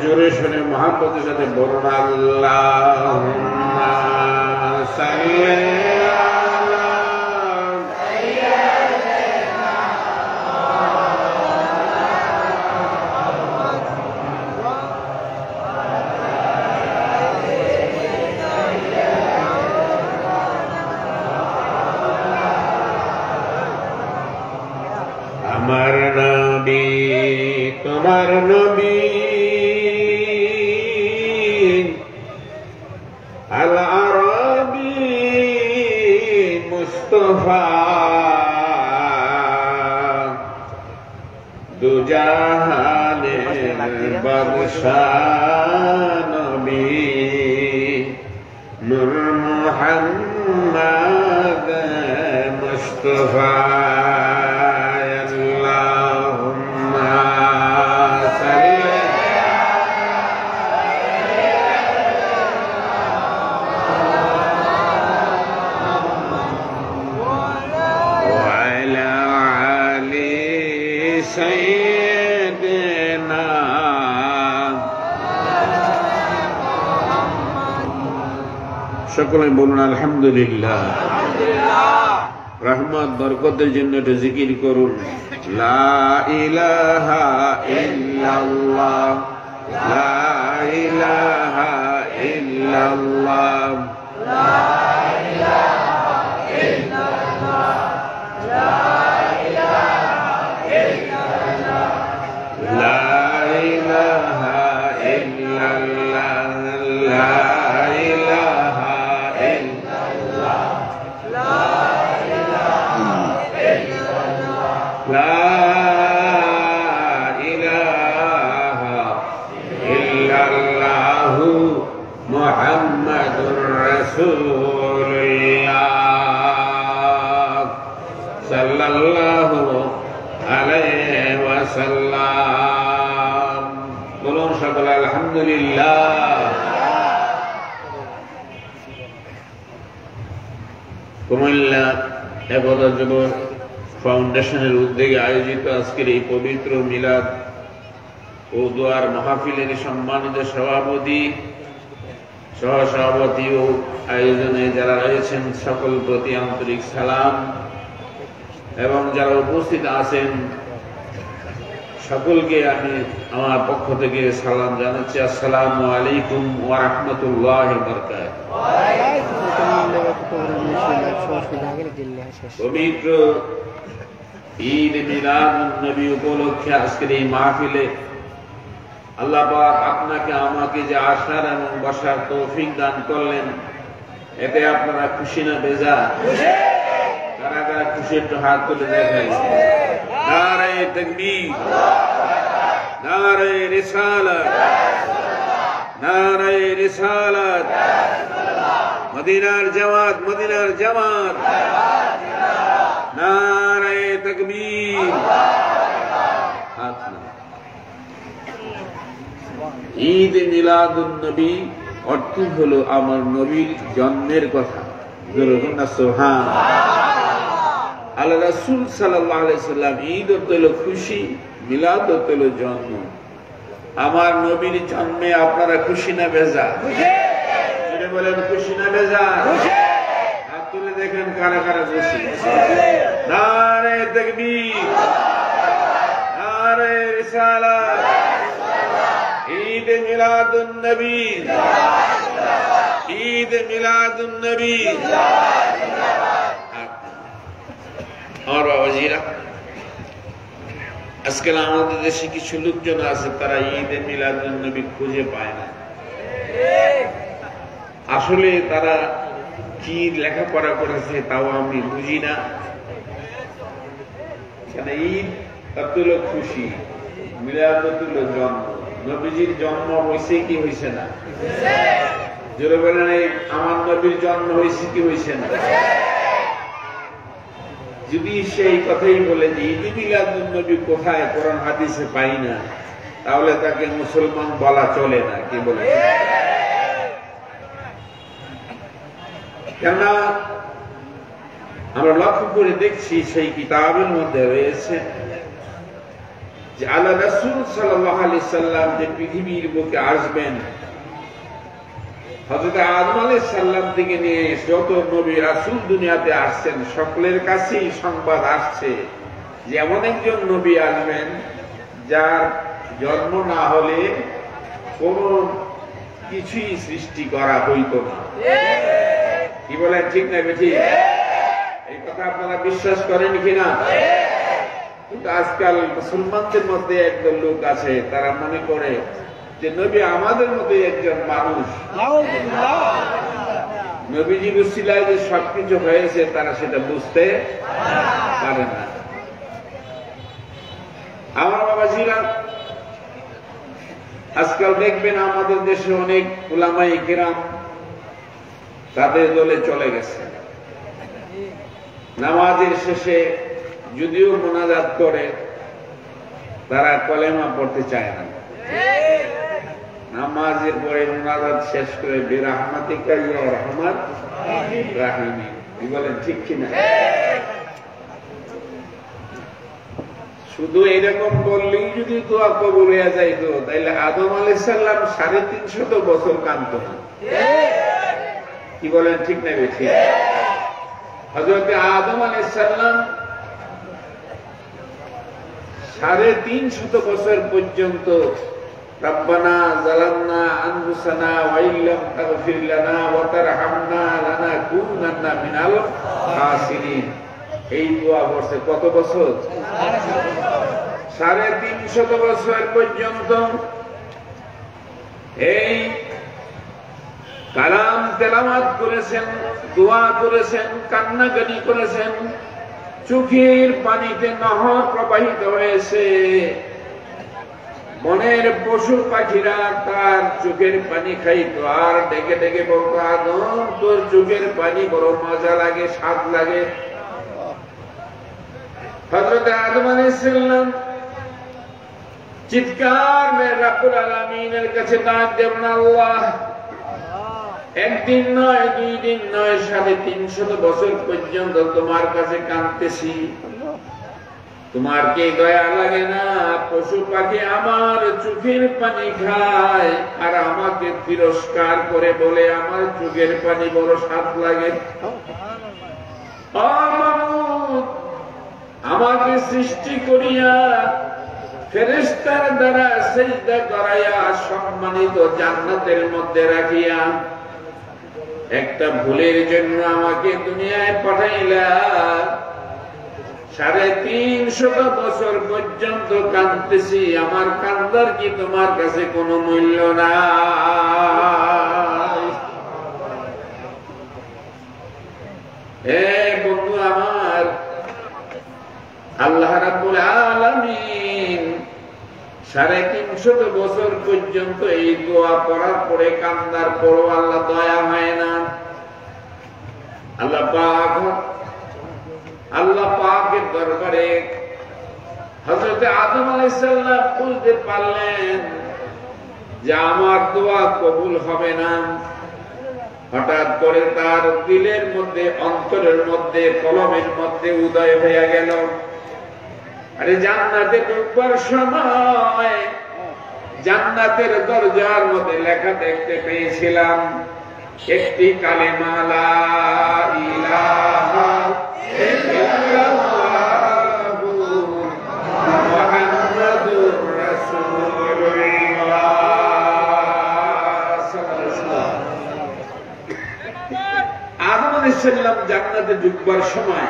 জোরে শুনে মহব্বতের সাথে বলুন আল্লাহুম্মা সাল্লি আমার নবী তোমার নবী আল আরবি মুস্তাফা দুজাহানের বাদশাহ নবী নূর মুহাম্মদ মুস্তাফা সকলে বলুন আলহামদুলিল্লাহ। রহমত বরকতের জন্য একটু জিকির করুন লা ইলাহা ইল্লাল্লাহ লা ইলাহা ইল্লাল্লাহ লা ইলাহা ইল্লাল্লাহ লা ইলাহা ইল্লাল্লাহ লা ইলাহা ইল্লাল্লাহ লা لا إله إلا الله محمد رسول الله صلى الله عليه وسلم বলুন সকলে আলহামদুলিল্লাহ। কুমিল্লা একতা যুব ফাউন্ডেশনের উদ্যোগে আয়োজিত আজকের এই পবিত্র মিলাদ ও দোয়ার মাহফিলের সম্মানিত সভাপতি সহসভাপতি ও আয়োজনে যারা রয়েছেন সকল প্রতি আন্তরিক সালাম এবং যারা উপস্থিত আছেন সকলকে আমি আমার পক্ষ থেকে সালাম জানাচ্ছি। আসসালামু আলাইকুম ওয়া রাহমাতুল্লাহি ওয়া বারাকাতুহু। পবিত্র ঈদ মিলাদুন নবী উপলক্ষে আজকের এই মাহফিলে আল্লাহ পাক আপনাকে আমাকে যে আসার এবং বসার তৌফিক দান করলেন, এতে আপনারা খুশি না বেজার? কারা কারা খুশি একটু হাত তুলে দেখাই। নারে তাকবীর, নারে রিসালাত, নারে রিসালাত, মদিনার জামাত, মদিনার জামাত, নারে তাকবীর। ঈদ মিলাদুন নবী অর্থ হলো আমার নবীর জন্মের কথা। আল্লাহ রাসূল সাল্লাল্লাহু আলাইহি সাল্লাম ঈদ হলো খুশি, মিলাদ হলো জন্ম। আমার নবীর জন্মে আপনারা খুশি না বেজার? বলেন খুশি না বেজার? হাত তুলে দেখেন কারা কারা খুশি। নারে তাকবীর, নারে রিসালাত, ঈদ মিলাদুন নবী, ঈদ মিলাদুন নবী। আর বাবাজিরা, আজকাল আমাদের দেশে কিছু লোকজন আছে তারা ঈদ মিলাদুন নবী খুঁজে পায় না। আসলে তারা কি লেখাপড়া করেছে তাও আমি বুঝি না। ঈদ হলো খুশি, মিলাদ হলো জন্ম। নবীজির জন্ম হয়েছে কি হয়েছে না? জোরে বলেন, আমার নবীর জন্ম হয়েছে কি হয়েছে না? যদি সেই কথাই বলে যে ঈদ মিলাদুন নবী কোথায় কোরআন হাদিসে পাই না, তাহলে তাকে মুসলমান বলা চলে না। কি বলে? কেননা আমরা লক্ষ্য করে দেখছি সেই কিতাবের মধ্যে রয়েছে যে আল্লাহ রাসূল সাল্লাল্লাহু আলাইহি সাল্লাম যে পৃথিবীর বুকে আসবেন, হযরত আদম আলাইহিস সালাম থেকে নিয়ে যত নবী রাসূল দুনিয়াতে আসছেন সকলের কাছেই সংবাদ আসছে যে এমন একজন নবী আসবেন যার জন্ম না হলে কোন কিছুই সৃষ্টি করা হইত না। কি বলেন, ঠিক না বেঠিক? এই কথা আপনারা বিশ্বাস করেন কিনা? কিন্তু আজকাল মুসলমানদের মধ্যে একদল লোক আছে, তারা মনে করে যে নবী আমাদের মধ্যে একজন মানুষ, নবীজি উসিলায় যে সবকিছু হয়েছে তারা সেটা বুঝতে পারে না। আমার বাবাজিরা, আজকাল দেখবেন আমাদের দেশে অনেক উলামায়ে কিরাম তাদের দলে চলে গেছে। নামাজের শেষে যদিও মোনাজাত করে, তারা কলেমা পড়তে চায় না। নামাজের পরে মোনাজাত শেষ করে বিরহমাতিকা ইয়া রাহমান রাহিম, কি বলেন, ঠিক কিনা? শুধু এরকম বললেই যদি দোয়া কবুল হয়ে যাইতো, তাইলে আদম আলাইহিস সালাম 350 বছর কাঁদতো না। কি বলেন, ঠিক না বেঠিক? হযরত আদম আলাইহিস সালাম 350 বছর পর্যন্ত রব্বানা যালামনা আনফুসানা ওয়া ইল্লাম তাগফির লানা ওয়া তারহামনা লানাকুনান্না মিনাল খাসিরিন, এই দোয়া পড়ছে। কত বছর? 350 বছর পর্যন্ত এই কালাম তেলাওয়াত করেছেন, দোয়া করেছেন, কান্নাকাটি করেছেন, চোখের পানিতে নহর প্রবাহিত হয়েছে। মনের পশু পাখিরা তার চোখের পানি খাইতো আর ডেকে ডেকে বলতো, আদম তোর চোখের পানি বড় মজা লাগে, স্বাদ লাগে। হযরত আদম আলাইহিস সালাম চিৎকার মেরে রব্বুল আলামিনের কাছে ডাক দেন, আল্লাহ, একদিন নয়, 2 দিন নয়, 350 বছর পর্যন্ত তোমার কাছে কাঁদতেছি, তোমার কি দয়া লাগে না? পশু পাখি আমার চোখের পানি খায় আর আমাকে তিরস্কার করে বলে আমার চোখের পানি বড় স্বাদ লাগে। আমাকে সৃষ্টি করিয়া ফেরেশতার দ্বারা সিজদা করাইয়া সম্মানিত জান্নাতের মধ্যে রাখিয়া একটা ভুলের জন্য আমাকে দুনিয়ায় পাঠাইলা, 350 বছর পর্যন্ত কাঁদতেছি, আমার কান্দার কি তোমার কাছে কোনো মূল্য নাই? বন্ধু আমার, আল্লাহ রাব্বুল আলামিন 350 বছর পর্যন্ত এই দোয়া পড়ার পরে কান্দার পরও আল্লাহ দয়া হয় না। আল্লাহ পাকের দরবারে হযরত আদম আলাইহিস সালাম বুঝতে পারলেন যে আমার দোয়া কবুল হবে না। হঠাৎ করে তার দিলের মধ্যে, অন্তরের মধ্যে, কলমের মধ্যে উদয় হয়ে গেল, আরে জান্নাতে ঢুকবার সময় জান্নাতের দরজার মধ্যে লেখা দেখতে পেয়েছিলাম একটি কালেমা, লা ইলাহা ইল্লাল্লাহু মুহাম্মাদুর রাসূলুল্লাহ। আদম আলাইহিস সালাম জান্নাতে ঢুকবার সময়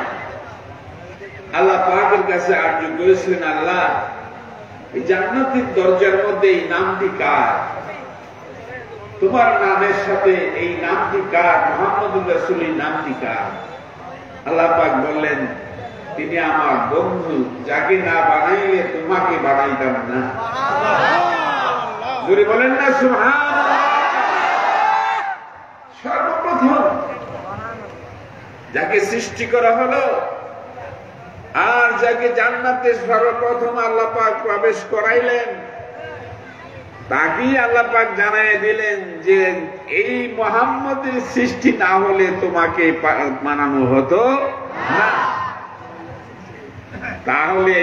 আল্লাহ পাকের কাছে আরজি করেছিলেন, আল্লাহ, এই জান্নাতের দরজার মধ্যে এই নামটি কার? তোমার নামের সাথে এই নামটি কার? মুহাম্মদুর রাসূলের নামটি কার? আল্লাহ পাক বললেন, তিনি আমার বন্ধু, যাকে না বানাইলে তোমাকে বানাইতাম না। জোরে বলেন না সুবহানাল্লাহ। সর্বপ্রথম যাকে সৃষ্টি করা হলো আর যাকে জান্নাতে সর্বপ্রথম আল্লাহ পাক প্রবেশ করাইলেন, তাকেই আল্লাহ পাক জানায় দিলেন যে এই মুহাম্মদের সৃষ্টি না হলে তোমাকে মানানো হতো না। তাহলে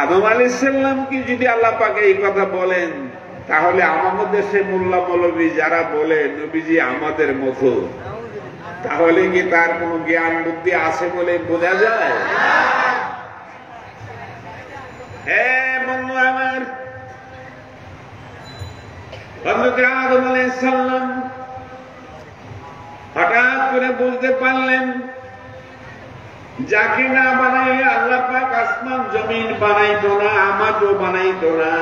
আদম আলাইহিস সালাম কি যদি আল্লাহ পাক এই কথা বলেন, তাহলে আমাদের দেশে মোল্লা মৌলবী যারা বলে নবীজি আমাদের মতো, তাহলে কি তার কোন জ্ঞান বুদ্ধি আছে বলে বোঝা যায়? হ্যাঁ বন্ধু আমার, হযরত আদম আলাইহিস সালাম হঠাৎ করে বুঝতে পারলেন, যাকে না বানাইলে আল্লাহ পাক আসমান জমিন বানাইতো না, আমাকেও বানাইতো না।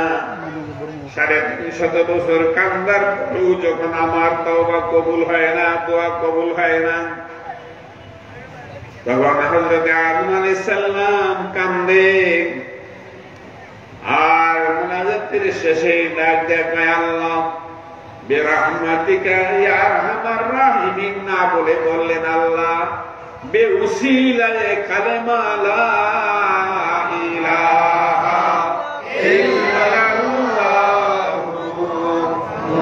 350 বছর কান্দার পরেও যখন আমার তওবা কবুল হয় না, দোয়া কবুল হয় না, তখন হযরত আদম আলাইহিস সালাম কান্দে আর মুনাজাতের শেষে ডাক দেয়, আল্লাহ বিরহমাতিকা ইয়া আরহামার রাহিমিন না বলে বললেন, আল্লাহ বেউসিলায়ে কালেমা লা ইলাহা ইল্লাল্লাহ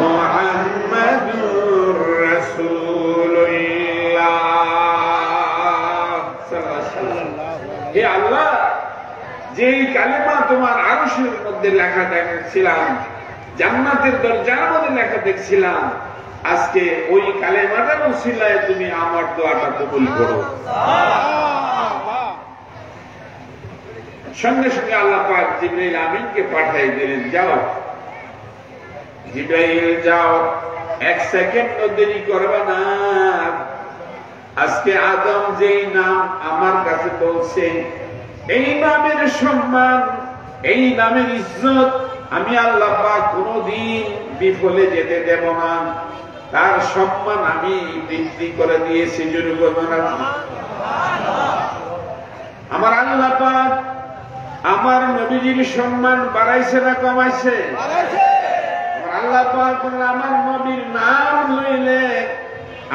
মুহাম্মাদুর রাসূলুল্লাহ সাল্লাল্লাহু। হে আল্লাহ, যেই কালেমা তোমার আরশের মধ্যে লেখা দেখছিলাম, জান্নাতের দরজার মধ্যে লেখা দেখছিলাম, আজকে ওই কালেমাটার উসিলায় তুমি আমার দোয়াটা কবুল করো। সঙ্গে সঙ্গে আল্লাহ পাক জিবরাইল আমিনকে পাঠিয়ে দিলেন, যাও জিবরাইল যাও, 1 সেকেন্ড দেরি করবে না। আজকে আদম যেই নাম আমার কাছে বলছে, এই নামের সম্মান, এই নামের ইজ্জত আমি আল্লাহ পাক কোনদিন বিফলে যেতে দেব না। তার সম্মান আমি বৃদ্ধি করে দিয়েছি। আমার আল্লাহ পাক আমার নবীজির সম্মান বাড়াইছে না কমাইছে? আমার আল্লাহ পাক আমার নবীর নাম লইলে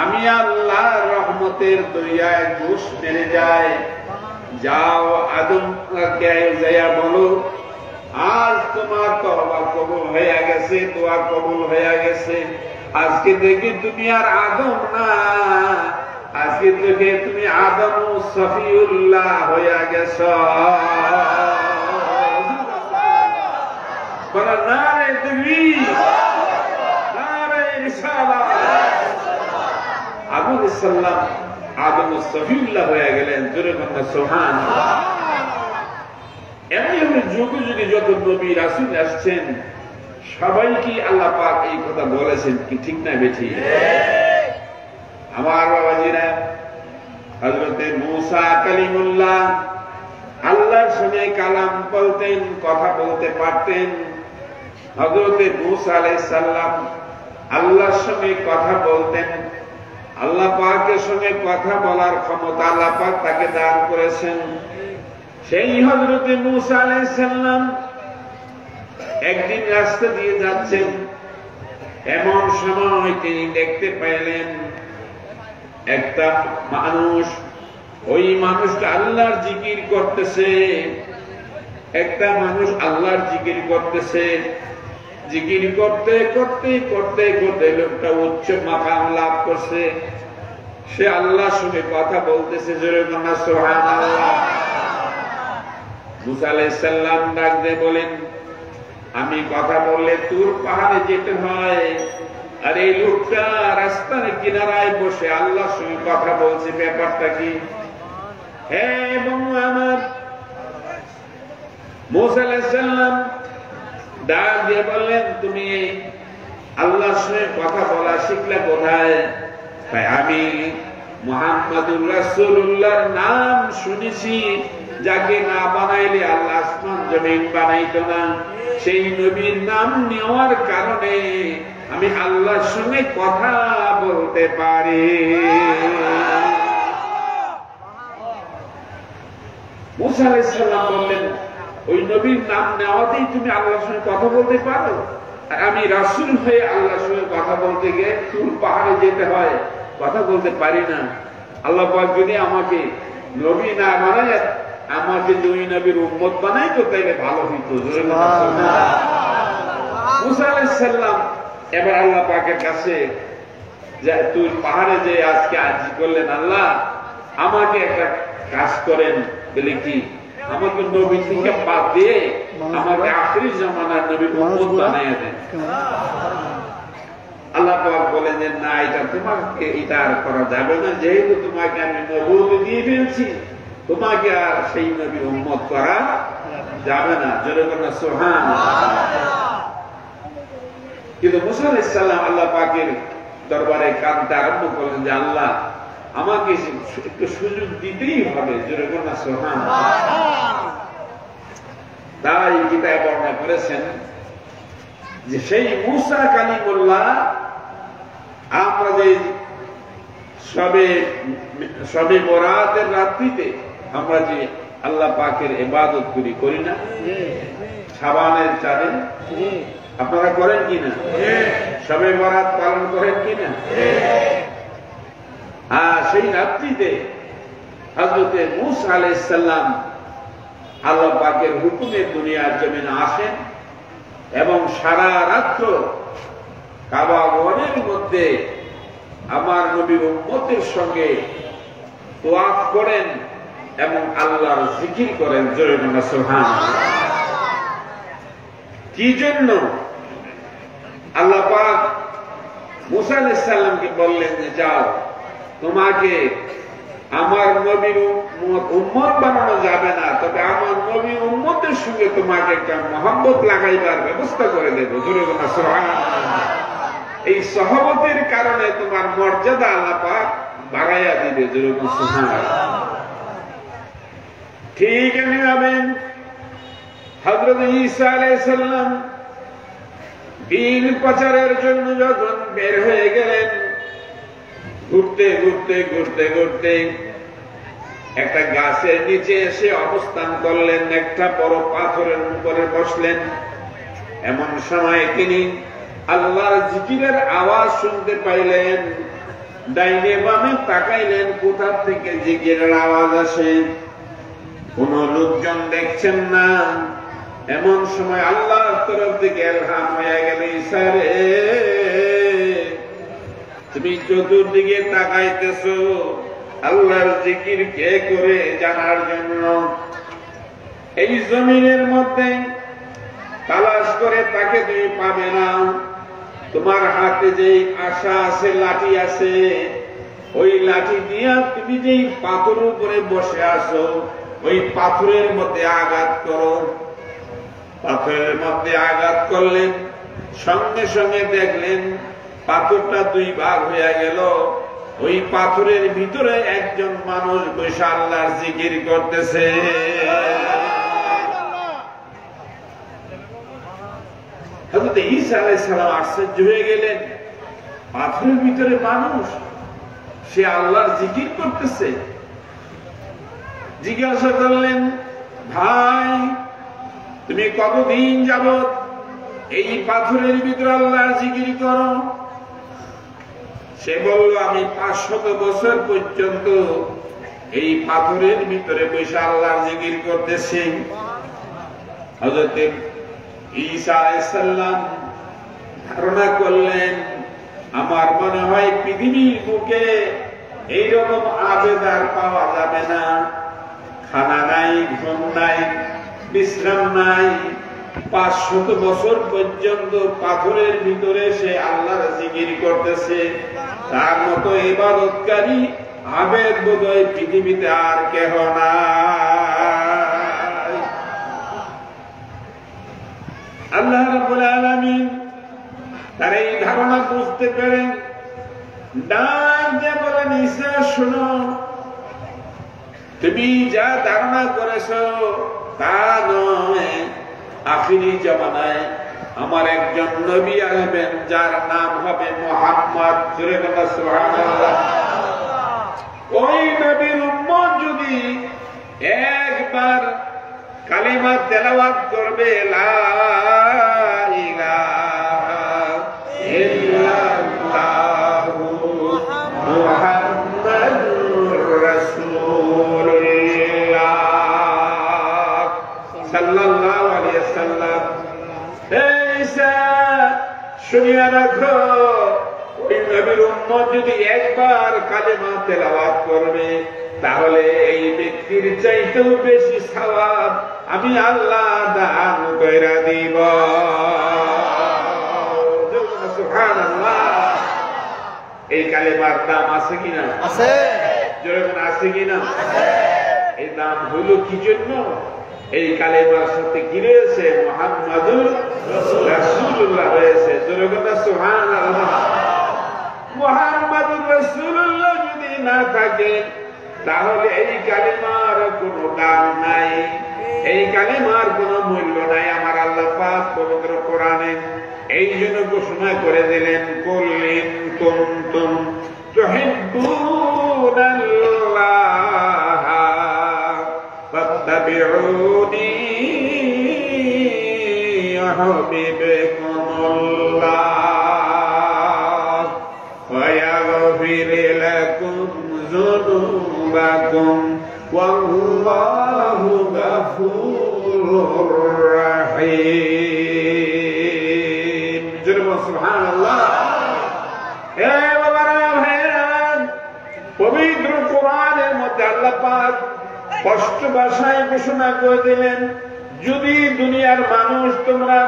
আমি আল্লাহ রহমতের দরিয়ায় ঘুষ মেরে যায়। যাও আদমকে যাইয়া বলো, আজ তোমার তওবা কবুল হয়ে গেছে, দোয়া কবুল হয়ে গেছে। আজকে থেকে তুমি আর আদম না, আজকে থেকে তুমি আদম সফিউল্লাহ হয়ে গেছ। নারে তাকবীর, নারে রিসালাত। আদম আলাইহিস সালাম আদম সফিউল্লাহ হয়ে গেলেন। জোরে বলুন সুবহানাল্লাহ। এমনি যুগে যুগে যত নবী রাসূল আসছেন, সবাই কি আল্লাহ পাক এই কথা বলেছেন কি ঠিক না বেঠি? আমার বাবাজিরা, হযরতে মূসা কালিমুল্লাহ আল্লাহর সঙ্গে কালাম বলতেন, কথা বলতে পারতেন। হযরতে মূসা আলাইহিস সালাম আল্লাহর সঙ্গে কথা বলতেন। আল্লাহ পাকের সঙ্গে কথা বলার ক্ষমতা আল্লাহ পাক তাকে দান করেছেন। সেই হযরতে মূসা আলাইহিস সালাম একদিন রাস্তা দিয়ে যাচ্ছেন, এমন সময় তিনি দেখতে পেলেন একটা মানুষ, ওই মানুষটা আল্লাহর জিকির করতেছে। একটা মানুষ আল্লাহর জিকির করতেছে। জিকির করতে করতে করতে করতে লোকটা উচ্চ মাকাম লাভ করছে। সে আল্লাহর সঙ্গে কথা বলতেছে। জোরে বলুন সুবহানাল্লাহ। মূসা আলাইহিস সালাম ডাক দিয়ে বলেন, আমি কথা বললে তুর পাহাড়ে যেতে হয়, আর এই লোকটা রাস্তার কিনারায় বসে আল্লাহর সঙ্গে কথা বলছে, ব্যাপারটা কি? হ্যাঁ বন্ধু আমার, মূসা আলাইহিস সালাম ডাক দিয়ে বললেন, তুমি আল্লাহর সঙ্গে কথা বলা শিখলে কোথায়? তাই আমি মুহাম্মাদুর রাসূলুল্লাহর নাম শুনেছি, যাকে না বানাইলে আল্লাহ আসমান জমিন বানাইতো না। সেই নবীর নাম নেওয়ার কারণে আমি আল্লাহর সঙ্গে কথা বলতে পারি। মূসা আলাইহিস সালাম বললেন, ওই নবীর নাম নেওয়াতেই তুমি আল্লাহর সঙ্গে কথা বলতে পারো? আর আমি রাসূল হয়ে আল্লাহর সঙ্গে কথা বলতে গিয়ে তুর পাহাড়ে যেতে হয়, কথা বলতে পারি না। আল্লাহ পাক যদি আমাকে নবী না বানায়, আমাকে দুই নবীর উম্মত বানাই তো তাইলে ভালো হইতো। মূসা আলাইহিস সালাম এবার আল্লাহ পাকের কাছে যে তুই পাহাড়ে যে আজকে আরজি করলেন, আল্লাহ আমাকে একটা কাজ করেন। বলে কি? আমাকে নবী থেকে বাদ দিয়ে আমাকে আখিরি জামানার নবী উম্মত বানাইয়া দেন। আল্লাহ পাক বলেন যে না, এটা তোমাকে এটা আর করা যাবে না, যেহেতু তোমাকে আমি নবুয়ত দিয়ে ফেলছি, তোমাকে আর সেই নবী উম্মত করা যাবে না। জোরে বলেন সুবহানাল্লাহ। কিন্তু মুসা আলাইহিস সালাম আল্লাহ পাকের দরবারে কাঁদতে আরম্ভ করলেন যে আল্লাহ আমাকে একটু সুযোগ দিতেই হবে। জোরে বলেন সুবহানাল্লাহ। তাই কিতাবে বর্ণনা করেছেন যে সেই মুসা কালিমুল্লাহ আমরা যে সবে বরাতের রাত্রিতে আমরা যে আল্লাহ পাকের ইবাদত করি না শাবানের চাঁদে, আপনারা করেন কিনা? সবে বরাত পালন করেন কিনা? সেই রাত্রিতে হযরতে মূসা আলাইহিস সালাম আল্লাহ পাকের হুকুমে দুনিয়ার জমিনে আসেন এবং সারা রাত্র কাবা ঘরের মধ্যে আমার নবী উম্মতের সঙ্গে তোয়াফ করেন এবং আল্লাহর জিকির করেন। জোরে বলেন সুবহানাল্লাহ। কি জন্য? আল্লাহ পাক মূসা আলাইহিস সালামকে বললেন যে যাও, তোমাকে আমার নবীর উম্মত বানানো যাবে না, তবে আমার নবী উম্মতের সঙ্গে তোমাকে একটা মহব্বত লাগাইবার ব্যবস্থা করে দেব। জোরে বলেন সুবহানাল্লাহ। এই সহবতের কারণে তোমার মর্যাদা আল্লাহ পাক বাড়াইয়া দিবে। জোরে বলেন সুবহানাল্লাহ। ঠিক এমনিভাবে হযরত ঈসা আলাইহিস সালাম দিন প্রচারের জন্য যখন বের হয়ে গেলেন, ঘুরতে ঘুরতে ঘুরতে ঘুরতে একটা গাছের নিচে এসে অবস্থান করলেন, একটা বড় পাথরের উপরে বসলেন। এমন সময় তিনি আল্লাহর জিকিরের আওয়াজ শুনতে পাইলেন। ডাইনে বামে তাকাইলেন, কোথা থেকে জিকিরের আওয়াজ আসে, কোন লোকজন দেখছেন না। এমন সময় আল্লাহর তরফ থেকে ইলহাম হয়ে গেল, ঈসা রে তুমি চতুর্দিকে তাকাইতেছো আল্লাহর জিকির কে করে জানার জন্য। এই জমিনের মধ্যে তালাশ করে তাকে তুমি পাবে না। তোমার হাতে যেই আশা আছে, লাঠি আছে, ওই লাঠি দিয়া তুমি যেই পাথরের উপরে বসে আছো ওই পাথরের মধ্যে আঘাত করো। পাথরের মধ্যে আঘাত করলেন, সঙ্গে সঙ্গে দেখলেন পাথরটা দুই ভাগ হয়ে গেল। ওই পাথরের ভিতরে একজন মানুষ বসে আল্লাহর জিকির করতেছে। হযরত ঈসা আলাইহিস সালাম আশ্চর্য হয়ে গেলেন, পাথরের ভিতরে মানুষ, সে আল্লাহর জিকির করতেছে। জিজ্ঞাসা করলেন, ভাই তুমি কতদিন যাবত এই পাথরের ভিতরে আল্লাহর জিকির করো? সে বলল, আমি 500 বছর পর্যন্ত এই পাথরের ভিতরে বসে আল্লাহর জিকির করতেছি। হযরত ঈসা আলাইহিস সালাম ধারণা করলেন, আমার মনে হয় পৃথিবীর বুকে এইরকম আবেদ আর পাওয়া যাবে না। খানা নাই, ঘুম নাই, বিশ্রাম নাই, 500 বছর পর্যন্ত পাথরের ভিতরে সে আল্লাহর জিকির করতেছে। তার মতো ইবাদতকারী আবেদ বোধহয় পৃথিবীতে আর কেহ নাই। আল্লাহ রাব্বুল আলামিন তার এই ধারণা বুঝতে পেরে ডাক দিয়ে বলেন, ঈসা শোনো, তুমি যা ধারণা করেছ তা নয়। আখিরি জামানায় আমার একজন নবী আসবেন, যার নাম হবে মুহাম্মদ। জোরে বলো সুবহানাল্লাহ। ওই নবীর উম্মত যদি একবার কালিমা তেলাওয়াত করবে, লা ইলাহা ইল্লাল্লাহু মুহাম্মাদুর রাসূলুল্লাহ সাল্লাল্লাহু আলাইহি ওয়াসাল্লাম। ঈসা শুনিয়া রাখো, ওই নবীর উম্মত যদি একবার কালেমা তেলাওয়াত করবে, তাহলে এই ব্যক্তির চাইতেও বেশি সওয়াব আমি আল্লাহ দান কইরা দিব। সুবহানাল্লাহ। এই কালেমার দাম আছে কিনা? আছে। যেরকম আছে কিনা? এই দাম হলো কি জন্য? এই কালেমার সাথে কি রয়েছে? মুহাম্মাদুর রাসূলুল্লাহ রয়েছে। যেরকম সুবহানাল্লাহ। মুহাম্মাদুর রাসূলুল্লাহ যদি না থাকে তাহলে এই কালেমার কোনো দাম নাই, এই কালেমার কোনো মূল্য নাই। আমার আল্লাহ পাক পবিত্র কোরআনে এই জন্য ঘোষণা করে দিলেন, কুল ইন কুনতুম তুহিব্বুনাল্লাহ ফাত্তাবিউনি ইউহিব্বুকুমুল্লাহ ওয়া ইয়াগফির লাকুম যুনুবাকুম ওয়াল্লাহু গফুরুর রাহিম। সুবহানাল্লাহ। হে বাবারা, পবিত্র কোরআনের মধ্যে আল্লাহ পাক স্পষ্ট ভাষায় ঘোষণা করে দিলেন, যদি দুনিয়ার মানুষ তোমরা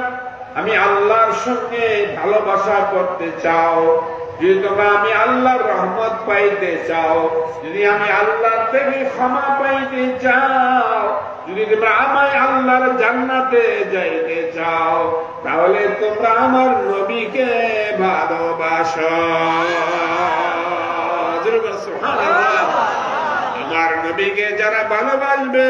আমি আল্লাহর সঙ্গে ভালোবাসা করতে চাও, যদি তোমরা আমি আল্লাহর রহমত পাইতে চাও, যদি আমি আল্লাহর থেকে ক্ষমা পাইতে চাও, যদি তোমরা আমায় আল্লাহর জান্নাতে যাইতে চাও, তাহলে তোমরা আমার নবীকে ভালোবাসো। আমার নবীকে যারা ভালোবাসবে,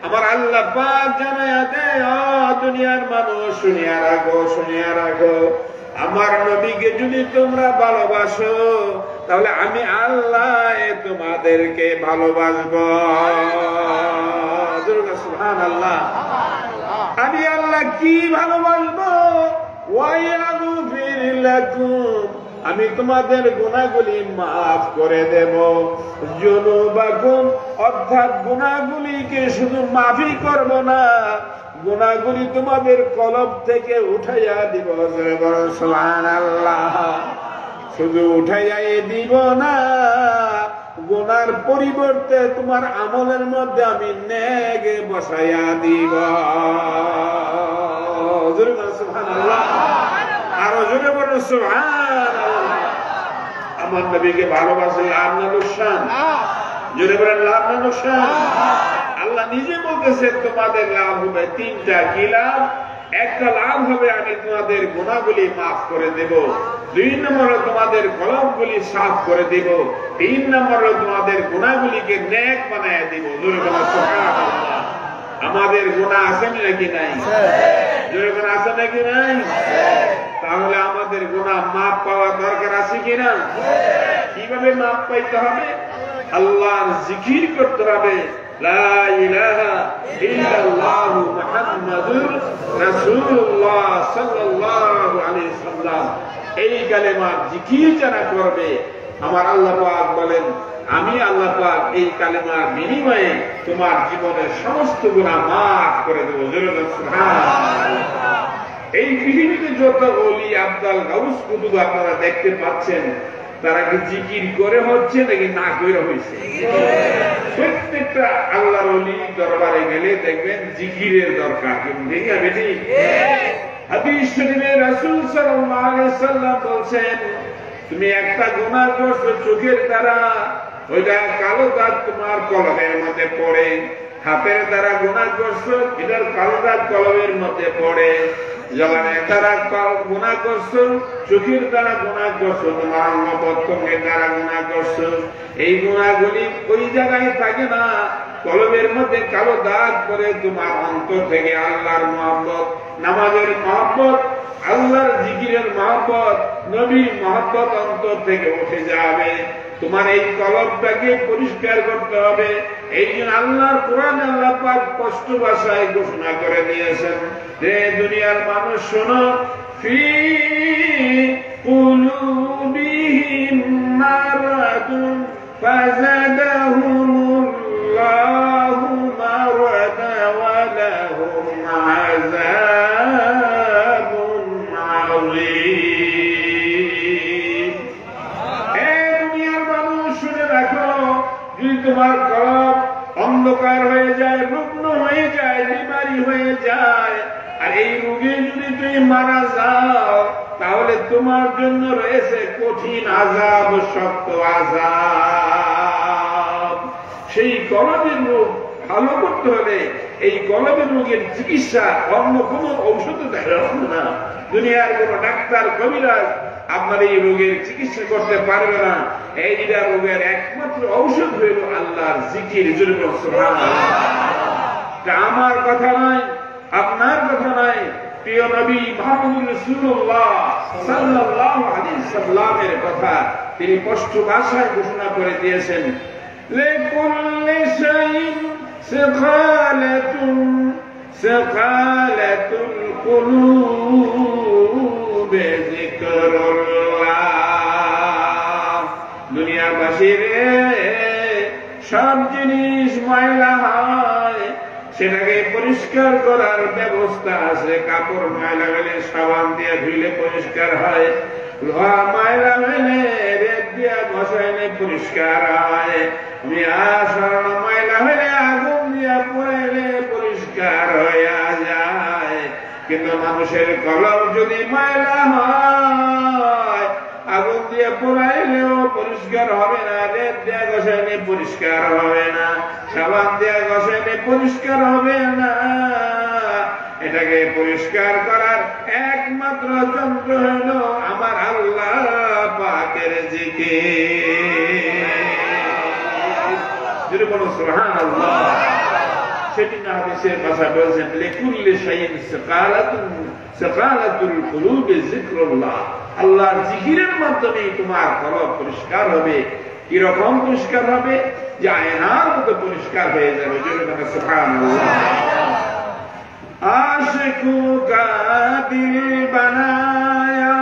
আমার আল্লাহ পাক জানায়া দেয়, ও দুনিয়ার মানুষ শুনিয়া রাখো, শুনিয়া রাখো, আমার নবীকে যদি তোমরা ভালোবাসো তাহলে আমি আল্লাহ তোমাদেরকে ভালোবাসবো। সুবহানাল্লাহ। আমি আল্লাহ কি ভালোবাসবো? ওয়ায়াগফির লাকুম, আমি তোমাদের গুনাহগুলি মাফ করে দেব। যুনুবাকুম, অর্থাৎ গুনাহগুলিকে শুধু মাফই করব না, গুনাহগুলি তোমাদের কলব থেকে উঠাইয়া দিব। সুবহানাল্লাহ। শুধু উঠাইয়াই দিব না, গুনার পরিবর্তে তোমার আমলের মধ্যে আমি নেক বসাইয়া দিব। সুবহানাল্লাহ। আরো জোরে বলুন সুবহানাল্লাহ। আমার নবীকে ভালোবাসলে লাভ না লোকসান? জোরে বলেন লাভ না লোকসান? আল্লাহ নিজে বলতেছে তোমাদের লাভ হবে তিনটা। কি লাভ? একটা লাভ হবে আমি তোমাদের গুনাহগুলি মাফ করে দেব, 2 নম্বরে তোমাদের কলবগুলি সাফ করে দেব, 3 নম্বরে তোমাদের গুনাহগুলিকে নেক বানায় দেব। জোরে বলেন সুবহানাল্লাহ। আমাদের গুনাহ আছে নাকি নাই? জোরে বলেন আছে নাকি নাই? তাহলে আমাদের গুনাহ মাফ পাওয়া দরকার আছে কিনা? কিভাবে মাফ পাইতে হবে? আল্লাহর জিকির করতে হবে, লা ইলাহা ইল্লাল্লাহু মুহাম্মাদুর রাসূলুল্লাহ সাল্লাল্লাহু আলাইহি সাল্লাম। এই কালেমার জিকির যারা করবে, আমার আল্লাহ পাক বলেন, আমি আল্লাহ পাক এই কালেমার বিনিময়ে তোমার জীবনের সমস্ত গুনাহ মাফ করে দেব। সুবহানাল্লাহ। এই পৃথিবীতে যত ওলি আব্দাল গাউস কুতুব আপনারা দেখতে পাচ্ছেন, তারা কি জিকির করে হচ্ছে নাকি না করে হয়েছে? প্রত্যেকটা আল্লাহর ওলি দরবারে গেলে দেখবেন জিকিরের দরকার। ঠিক আছে বেটি? হাদিস শরীফে রাসূল সাল্লাল্লাহু আলাইহি ওয়াসাল্লাম বলেন, তুমি একটা গুনাহ করছো চোখের দ্বারা, ওইটা কালো দাগ তোমার কলমের মধ্যে পড়ে। হাতের দ্বারা গুনাহ করছো, এটার কালো দাগ কলমের মধ্যে পড়ে। জবানের দ্বারা গুনাহ করছো, চোখের দ্বারা গুনাহ করছো, তোমার অঙ্গ প্রত্যঙ্গের দ্বারা গুনাহ করছো। এই গুনাহগুলি ওই জায়গায় থাকে না, কলমের মধ্যে কালো দাগ করে তোমার অন্তর থেকে আল্লাহর মহব্বত, নামাজের মহব্বত, আল্লাহর জিকিরের মহব্বত, নবীর মহব্বত অন্তর থেকে উঠে যাবে। তোমার এই কলবটাকে পরিষ্কার করতে হবে। এই জন্য আল্লাহর কোরআন আল্লাহ পাক স্পষ্ট ভাষায় ঘোষণা করে দিয়েছেন যে দুনিয়ার মানুষ শোনো, ফি কুলুবিহিম মারাদুন ফাযাদাহুমুল্লাহু মারাদা ওয়া লাহুম আযাবুন আযীম। হে দুনিয়ার মানুষ শুনে রাখো, যদি তোমার কলব অন্ধকার হয়ে যায়, রুগ্ন হয়ে যায়, বিমারি হয়ে যায়, আর এই রোগে যদি তুমি মারা যাও, তাহলে তোমার জন্য রয়েছে কঠিন আযাব, শক্ত আযাব। সেই কলবের রোগ ভালো করতে হলে এই কলবের রোগের চিকিৎসা অন্য কোনো ঔষধ দেওয়া হবে না। দুনিয়ার কোন ডাক্তার কবিরাজ আপনার এই রোগের চিকিৎসা করতে পারবে না। এইটা রোগের একমাত্র ঔষধ হইল আল্লাহর জিকির। আমার কথা নয়, আপনার কথা নয়, প্রিয় নবী মুহাম্মদ রাসূলুল্লাহ সাল্লাল্লাহু আলাইহি ওয়াসাল্লামের কথা তিনি স্পষ্ট ভাষায় ঘোষণা করে দিয়েছেন, লিকুল্লি শাইইন সাকালাতুন সাকালাতুল কুলুবি যিকরুল্লাহ। দুনিয়াবাসীর সব জিনিস ময়লা হয়, সেটাকে পরিষ্কার করার ব্যবস্থা আছে। কাপড় ময়লা হলে সাবান দিয়ে ধুইলে পরিষ্কার হয়, লোহা ময়লা হলে রেত দিয়ে ঘষাইলে পরিষ্কার হয়, স্বর্ণ ময়লা হলে আগুন দিয়ে পোড়াইলে পরিষ্কার হইয়া যায়। কিন্তু মানুষের কলব যদি ময়লা হয়, আগুন দিয়ে পোড়াইলেও পরিষ্কার হবে না, রেত দিয়ে ঘষাইলে পরিষ্কার হবে না, সাবান দিয়ে ঘষাইলে পরিষ্কার হবে না। এটাকে পরিষ্কার করার একমাত্র যন্ত্র হল আমার আল্লাহ পাকের জিকির। বলো সুবহানাল্লাহ। সেটি না হাদিসের ভাষা বলছেন, লিকুল্লি শাইইন সাকালাতুল কুলুবি যিকরুল্লাহ। আল্লাহর জিকিরের মাধ্যমে তোমার কলব পরিষ্কার হবে। কি রকম পরিষ্কার হবে? যে আয়নার মতো পরিষ্কার হয়ে যাবে। সুবহানাল্লাহ। आशिकू का दिल बनाया,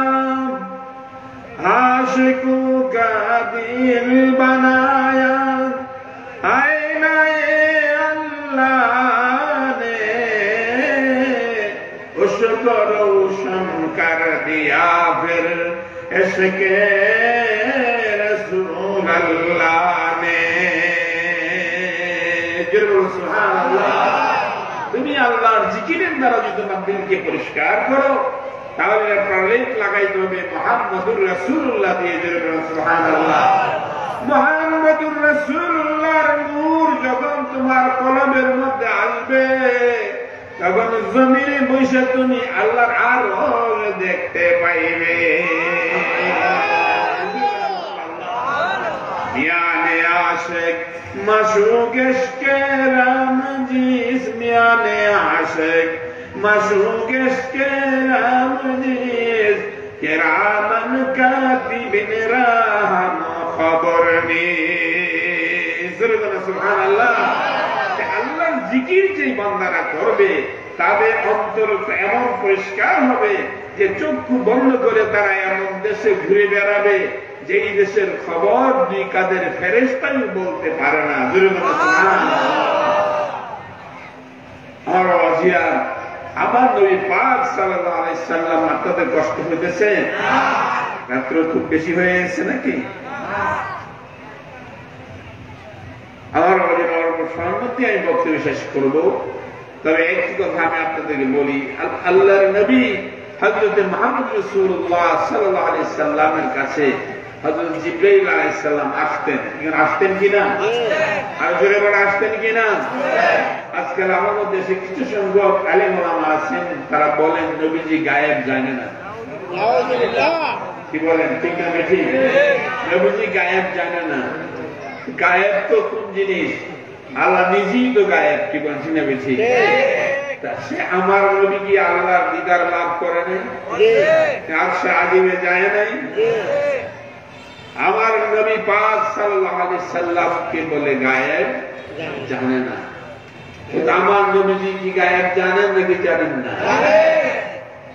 आशिकू का दिल बनाया, आईनाए अल्लाह ने उसको रोशन कर दिया, फिर इश्क़े रसूल अल्लाह ने। सुभान अल्लाह। তুমি আল্লাহর জিকিরের দ্বারা যদি তোমার দিলকে পরিষ্কার করো, তাহলে প্রলেপ লাগাইতে হবে মুহাম্মদুর রাসূলুল্লাহ দিয়ে। সুবহানাল্লাহ। মুহাম্মদুর রাসূলুল্লাহর নূর যখন তোমার কলবের মধ্যে আসবে, তখন জমিনে বসে তুমি আল্লাহর আরশ দেখতে পাইবে। মিয়ানে আশিক মাশউক ইশকে রাম জিস, মিয়ানে আশিক মাশউক ইশকে রাম জিস, কিরামান কাতিবিন রাহম খবর নিস। সুবহানাল্লাহ। আল্লাহর জিকির যে বান্দারা করবে, তাদের অন্তর এমন পরিষ্কার হবে যে চক্ষু বন্ধ করে তারা এমন দেশে ঘুরে বেড়াবে যেই দেশের খবর দুই কাদের ফেরেশতাই বলতে পারে না। আমার নবী পাক সাল্লাল্লাহু আলাইহি সাল্লাম, আপনাদের কষ্ট হইতেছে? রাত্র খুব বেশি হয়ে গেছে নাকি? আমার সম্মতি আমি বক্তব্য শেষ করব। তবে একটি কথা আমি আপনাদেরকে বলি, আল্লাহর নবী হযরত মুহাম্মদ রাসূলুল্লাহ সাল্লাল্লাহু আলাইহি সাল্লামের কাছে হযরত জিবরাইল আলাইহিস সালাম আসতেন। আসতেন কিনা? আর জোরে বলে আসতেন কিনা? আজকাল আমাদের দেশে কিছু সংখ্যক আলেম ওলামা আছেন, তারা বলেন নবীজি গায়েব জানে না। কি বলেন? ঠিক না ঠিক? নবীজি গায়েব জানে না। গায়েব তো কোন জিনিস? আল্লাহ নিজেই তো গায়েব। কি বলছেন না ঠিক? সে আমার নবী কি আল্লাহর দিদার লাভ করে নাই? আর সে আজিমে যায় নাই? আমার নবী পাক সাল্লাল্লাহু আলাইহি সাল্লামকে বলে গায়েব জানে না। আমার নবীজি কি গায়েব জানেন নাকি জানেন না?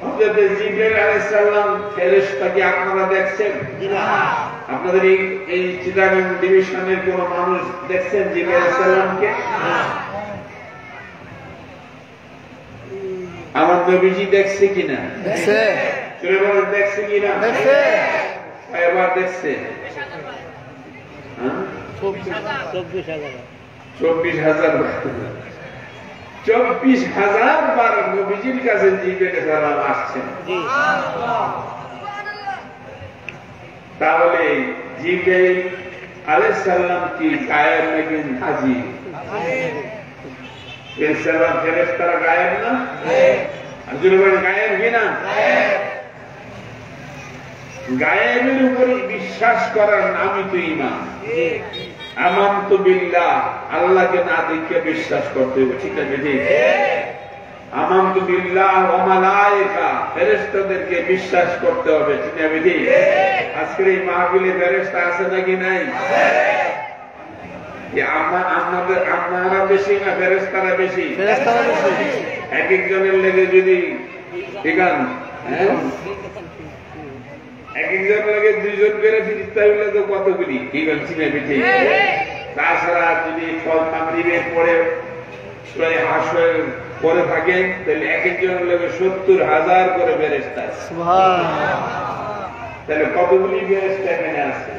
হযরত জিবরাইল আলাইহিস সালাম ফেরেশতাকে আপনারা দেখছেন? আপনাদের এই চিটাগাং ডিভিশনের কোন মানুষ দেখছেন জিবরাইল আলাইহিস সালামকে? আমার নবীজি দেখছে কিনা? দেখছে। চলে বলেন দেখছে কিনা? দেখছে। এবার দেখছে। 24,000 বার নবীজির কাছে জিবরাইল সালাম আসছেন। তাহলে জিবরাইল আলাইহিস সালাম কি গায়েব নাকি হাজির? ফেরেশতারা গায়েব না? গায়েব কিনা? গায়েবের উপরে বিশ্বাস করার নামই তো ঈমান। আমানতু বিল্লাহ, আল্লাহকে না দেখে বিশ্বাস করতে হবে, ঠিক আছে? ঠিক। আমানতু বিল্লাহ ওয়া মালায়েকা, ফেরেশতাদেরকে বিশ্বাস করতে হবে, ঠিক আছে? ঠিক। আজকের এই মাহফিলে ফেরেশতা আছে নাকি নাই? আপনারা বেশি না ফেরেশতারা বেশি? এক একজনের লেগে যদি এক একজন লাগে 2 জন করে ফিরিস্তা হইলে তো কতগুলি, ঠিক আছে? ঠিক। তাছাড়া যদি ফল মাগরিবের পরে হাসর পরে থাকেন তাহলে এক একজনের লেগে 70,000 করে ফেরেশতা আছে। তাহলে কতগুলি ফেরেশতা এখানে আছে,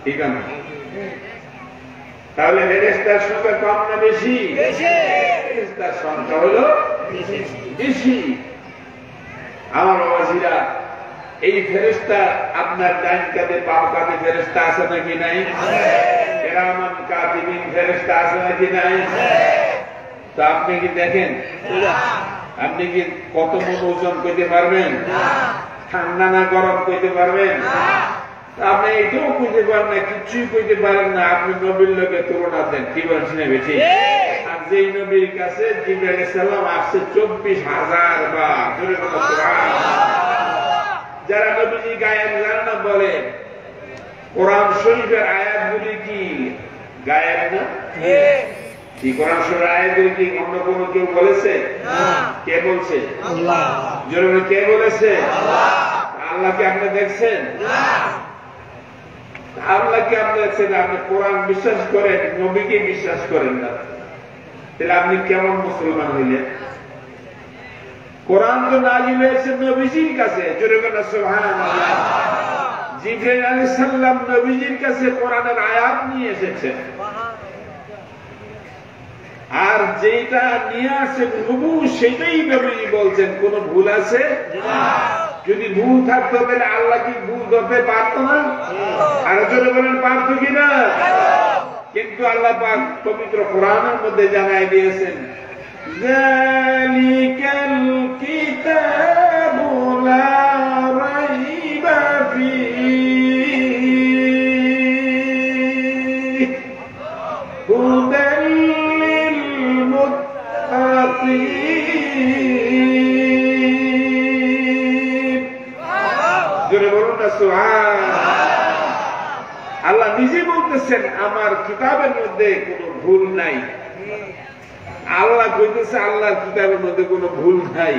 ঠিক আছে? তাহলে ফেরেশতার সংখ্যা কম না বেশি? ফেরেশতার সংখ্যা হলো বেশি। আমার বাবাজিরা, এই ফেরেশতা আপনার ডান কাঁধে বাম কাঁধে ফেরেশতা আছে নাকি নাই? কিরামান কাতিবিন ফেরেশতা আছে নাকি নাই? তো আপনি কি দেখেন? আপনি কি কত মন ওজন করতে পারবেন? ঠান্ডা না গরম করতে পারবেন? আপনি এটাও কইতে পারেন না, কিছুই কইতে পারেন না। আপনি নবীর লোকে তুলনা দেন, কি বলছেন? বেশি। আর যেই নবীর কাছে জিবরাইল আলাইহিস সালাম আসছে 24,000 বার। যারা নবীজি গায়েব জানে না বলে কোরআন শরীফের আয়াতগুলি কি গায়েব না? কি কোরআন শরীফের আয়াতগুলি কি অন্য কোনো কেউ বলেছে? কে বলছে? আল্লাহ। জোরে কে বলেছে? আল্লাহকে আপনি দেখছেন? আল্লাহকে আপনি দেখছেন? আপনি কোরআন বিশ্বাস করেন, নবীকে বিশ্বাস করেন না, তাহলে আপনি কেমন মুসলমান হইলেন? কোরআন তো নাযিল হয়েছে নবীজির কাছে, জোরে বলেন সুবহানাল্লাহ। জিবরাইল আলাইহিস সালাম নবীজির কাছে কোরআনের আয়াত নিয়ে এসেছেন, আর যেটা নিয়ে আসেন হুবহু সেটাই নবীজি বলছেন। কোন ভুল আছে? যদি ভুল থাকতো তাহলে আল্লাহ কি ভুল করতে পারতো না? আর জোরে বলেন পারতো কিনা? কিন্তু আল্লাহ পাক পবিত্র কোরআনের মধ্যে জানাই দিয়েছেন, যালিকাল কিতাবু লা রাইবা ফীহি হুদাল লিল মুত্তাকিন। জোরে বলুন না সুবহানাল্লাহ। আল্লাহ নিজে বলতেছেন আমার কিতাবের মধ্যে কোনো ভুল নাই। আল্লাহ কইতেছে আল্লাহর কিতাবের মধ্যে কোনো ভুল নাই।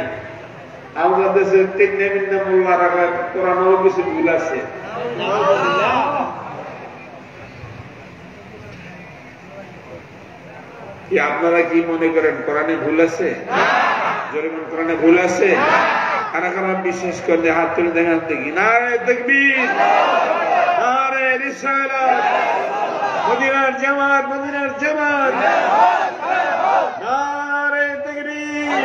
আমাদের দেশে কোরআনেও কিছু ভুল আছে। কি আপনারা কি মনে করেন কোরআনে ভুল আছে? জোরে বলুন, কোরআনে ভুল আছে? কারা কারা বিশ্বাস করলে হাত তুলে দেখান দেখি। নারে তাকবীর, নারে রিসালাত, মদিনার জামাত, মদিনার জামাত, নারে তাকবীর।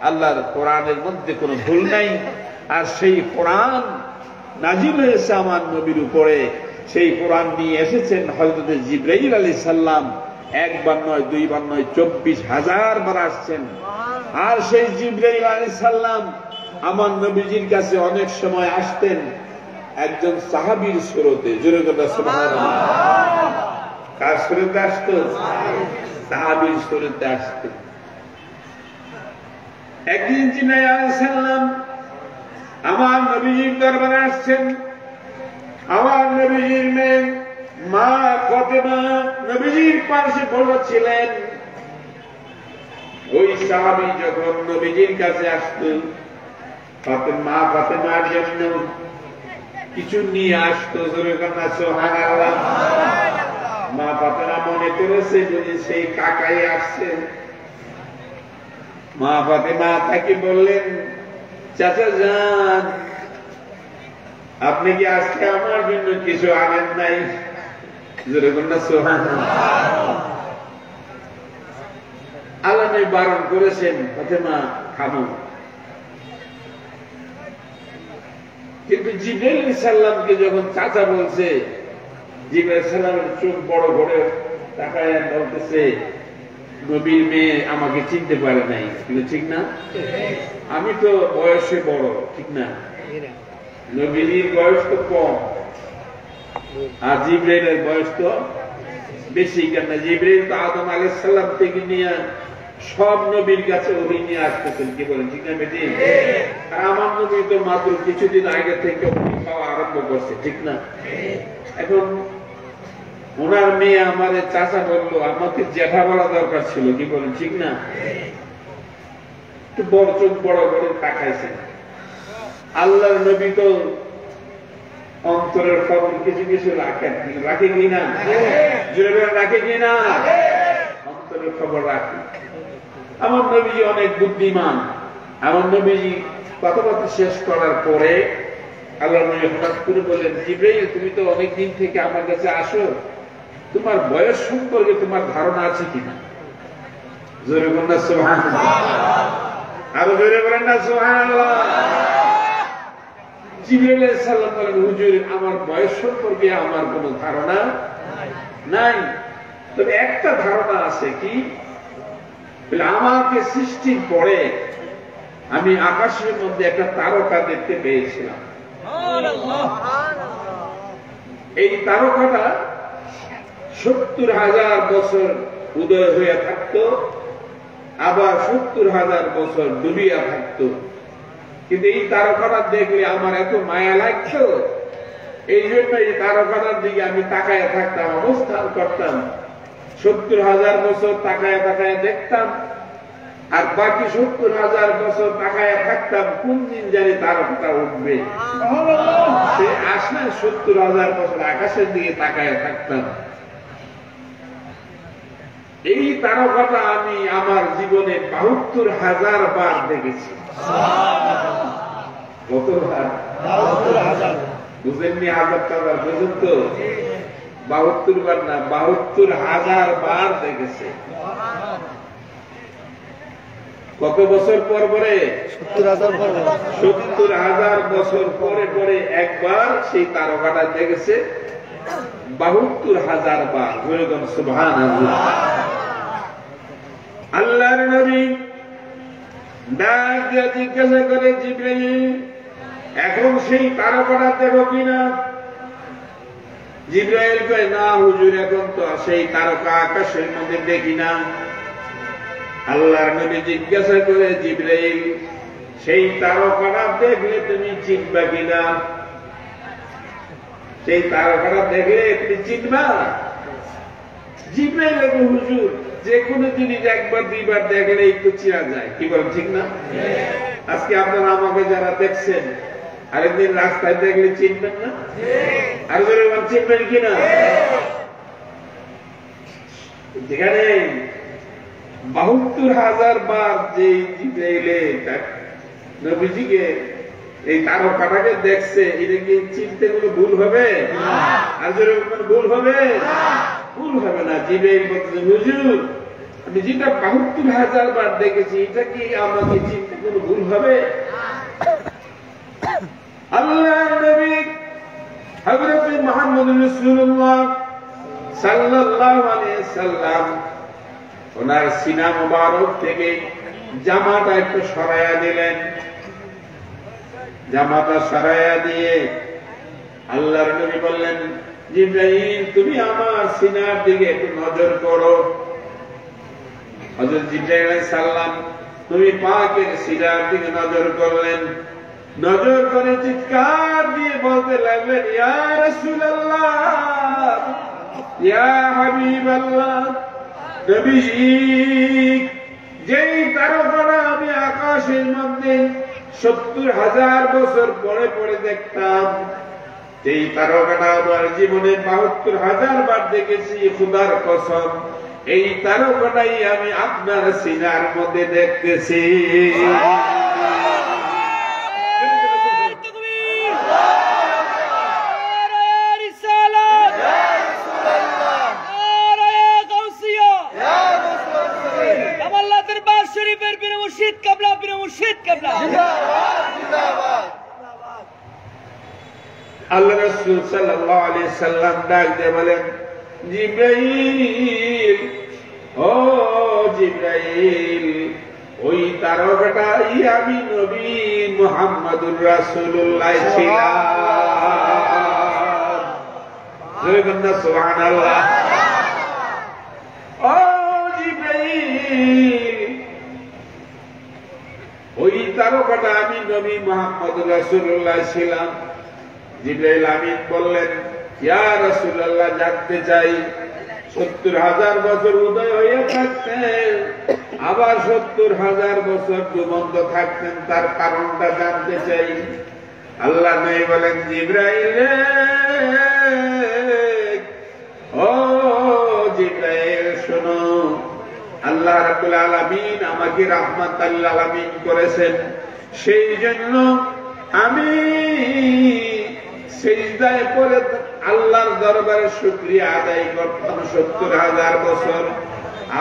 আল্লাহর কোরআনের মধ্যে কোনো ভুল নাই। আর সেই কোরআন নাজিল হয়েছে আমার নবীর উপরে। সেই কোরআন নিয়ে এসেছেন হযরত জিবরাইল আলাইহিস সালাম। একবার নয়, দুইবার নয়, 24,000 বার আসছেন। আর সেই জিবরাইল আলাইহিস সালাম আমার নবীজির কাছে অনেক সময় আসতেন একজন সাহাবীর সুরতে। জোরে কথা সুবহানাল্লাহ। কার সুরতে আসতো? সাহাবীর সুরতে আসতেন। একদিন জিবরাইল আলাইহিস সালাম আমার নবীজির দরবারে আসছেন। আমার নবীজির মেয়ে মা ফাতেমা নবীজির পাশে বসেছিলেন। ওই সাহাবী যখন নবীজির কাছে আসতো, মা ফাতেমার জন্য কিছু নিয়ে আসতো। জোরে কথা সুবহানাল্লাহ। মা ফাতেমা মনে করেছে যদি সেই কাকাই আসছে। মা ফাতেমা তাকে বললেন, চাচা যান, আপনি কি আজকে আমার জন্য কিছু আনেন নাই? আল্লাহ বারণ করেছেন ফাতেমা খাবো, কিন্তু জিবরাইল আলাইহিস সালামকে যখন চাচা বলছে, জিবরাইল আলাইহিস সালামের চোখ বড় করে তাকায় বলতেছে, নবীর মেয়ে আমাকে চিনতে পারে নাই, কিন্তু ঠিক না? আমি তো বয়সে বড়, ঠিক না? নবীর বয়স তো কম, আর জিবরাইলের বয়স তো বেশি। কেন জিবরাইল তো আদম আলাইহিস সালাম থেকে নিয়ে সব নবীর কাছে ওহি নিয়ে আসতেছেন, কি বলেন, ঠিক না বেটি? আর আমার নবী তো মাত্র কিছুদিন আগে থেকে ওহি পাওয়া আরম্ভ করছে, ঠিক না? এখন ওনার মেয়ে আমাদের চাচা বললো, আমাকে জ্যাঠা বলা দরকার ছিল, কি বলেন, ঠিক না? একটু বড় চোখ বড় করে তাকাইছেন। আল্লাহর নবী তো অন্তরের খবর কিছু কিছু রাখেন, রাখে কিনা? জোরে রাখে কিনা? অন্তরের খবর রাখে। আমার নবীজি অনেক বুদ্ধিমান। আমার নবীজি কথাবার্তা শেষ করার পরে আল্লাহ নবী হঠাৎ করে বললেন, জিবরাইল তুমি তো অনেক দিন থেকে আমার কাছে আসো, তোমার বয়স সম্পর্কে তোমার ধারণা আছে কিনা? জোরে বলেন না সুবহানাল্লাহ, আরো জোরে বলেন না সুবহানাল্লাহ। জিবরাইল আলাইহিস সালাম বলেন, হুজুর আমার বয়স সম্পর্কে আমার কোনো ধারণা নাই, তবে একটা ধারণা আছে, কি আমাকে সৃষ্টির পরে আমি আকাশের মধ্যে একটা তারকা দেখতে পেয়েছিলাম। এই তারকাটা 70,000 বছর উদয় হয়ে থাকতো, আবার 70,000 বছর ডুবিয়া থাকতো। কিন্তু এই তারকাটা দেখলে আমার এত মায়া লাগতো, এই জন্য এই তারকাটার দিকে আমি তাকায় থাকতাম, অবস্থান করতাম। 70,000 বছর তাকায় তাকায় দেখতাম, আর বাকি 70,000 বছর তাকায় থাকতাম কোন দিন জানি তারকাটা উঠবে। সে আশায় 70,000 বছর আকাশের দিকে তাকায় থাকতাম। এই তারকাটা আমি আমার জীবনে 72,000 বার দেখেছি। কত বার? 72,000। বুঝেননি? 1000 বুঝুন তো, 72 বার না, 72,000 বার দেখেছে। কত বছর পর পরে? 70,000 বছর পরে পরে একবার সেই তারকাটা দেখেছে 72,000 বার। সুবহানাল্লাহ। আল্লাহর নবী ডাক দিয়ে জিজ্ঞাসা করে, জিবরাইল এখন সেই তারকাটা দেখো কিনা? জিবরাইল কয়, না হুজুর, এখন তো সেই তারকা আকাশের মধ্যে দেখি না। আল্লাহর নবী জিজ্ঞাসা করে, জিবরাইল সেই তারকাটা দেখলে তুমি চিনবা কিনা? সেই তারকাটা দেখলে তুমি চিনবা? জিবরাইল, হুজুর যে কোনো জিনিস একবার দুইবার দেখলেই তো চিনা যায়, কি বলেন, ঠিক না? আজকে আপনারা আমাকে যারা দেখছেন, আরেকদিন রাস্তায় দেখলে চিনবেন না? আর চিনবেন কিনা? যেখানে 72,000 বার যে জিবরাইলে নবীজিকে এই তারকাটাকে দেখছে, এটা কি চিনতে কোনো ভুল হবে? আর যদি কোনো ভুল হবে? ভুল হবে না। জিবরাইল বলতেছে, হুজুর আমি যেটা 72,000 বার দেখেছি, এটা কি আমাকে চিনতে কোনো ভুল হবে? আল্লাহর নবী হযরত মুহাম্মদ রাসূলুল্লাহ সাল্লাল্লাহু আলাইহি সাল্লাম ওনার সিনা মুবারক থেকে জামাটা একটু সরাইয়া দিলেন। জামাটা সরাইয়া দিয়ে আল্লাহর নবী বললেন, জিবরাইল তুমি আমার সিনার দিকে একটু নজর করো। হযরত জিবরাইল আলাইহিস সালাম তুমি পাকের সিনার দিকে নজর করলেন। নজর করে চিৎকার দিয়ে বলতে লাগলেন, ইয়া রাসূলুল্লাহ, ইয়া হাবিবাল্লাহ, নবীজি যেই তারকাটা আমি আকাশের মধ্যে 70,000 বছর পরে পরে দেখতাম, এই তারকাটা আমার জীবনে 72,000 বার দেখেছি। খোদার কসম, এই তারকাটাই আমি আপনার সিনার মধ্যে দেখতেছি। আল্লাহ রাসূল সাল্লাল্লাহু আলাইহি সাল্লাম ডাক দিয়ে বলেন, জিবরাইল, ও জিবরাইল, ওই তারকাটাই আমি নবী মুহাম্মদুর রাসূলুল্লাহ ছিলাম। সুবহানাল্লাহ। ও জিবরাইল, ওই তারকাটা আমি নবী মুহাম্মদুর রাসূলুল্লাহ ছিলাম। জিবরাইল আমিন বললেন, ইয়া রাসূলুল্লাহ, জানতে চাই ৭০,০০০ বছর উদয় হয়ে থাকতেন, আবার ৭০,০০০ বছর ডুবন্ত থাকতেন, তার কারণটা জানতে চাই। আল্লাহ নবী বলেন, জিবরাইল, ও জিবরাইল শোনো, আল্লাহ রাব্বুল আলামিন আমাকে রাহমাতাল লিল আলামিন করেছেন, সেই জন্য আমি সিজদায় পড়ে আল্লাহর দরবারে শুকরিয়া আদায় করতাম ৭০,০০০ বছর,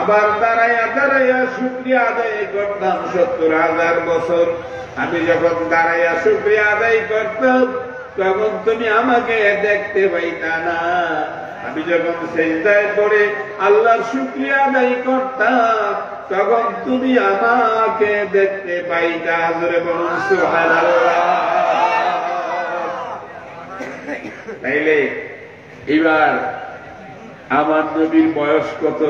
আবার দাঁড়াইয়া দাঁড়াইয়া শুকরিয়া আদায় করতাম ৭০,০০০ বছর। আমি যখন দাঁড়াইয়া শুকরিয়া আদায় করতাম তখন তুমি আমাকে দেখতে পাইতা না, আমি যখন সিজদায় পড়ে আল্লাহর শুকরিয়া আদায় করতাম তখন তুমি আমাকে দেখতে পাইতা। জোরে বলুন সুবহানাল্লাহ। তাইলে এবার আমার নবীর বয়স কত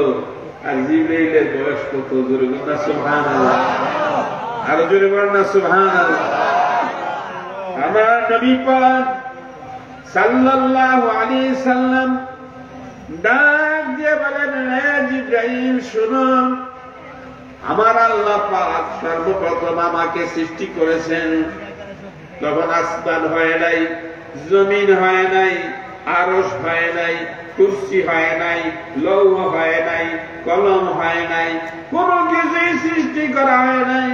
আর জিবরাইলের বয়স কত? জোরে বলুন না সুবহানাল্লাহ। আর জোরে বলুন না সুবহানাল্লাহ। আমার নবী পাক সাল্লাল্লাহু আলাইহি সাল্লাম ডাক দিয়ে বলেন, হে জিবরাইল শুনো, আমার আল্লাহ পাক সর্বপ্রথম আমাকে সৃষ্টি করেছেন, তখন আসমান হয় নাই, জমিন হয় নাই, আরশ হয় নাই, কুরসি হয় নাই, লৌহ হয় নাই, কলম হয় নাই, কোন কিছুই সৃষ্টি করা হয় নাই।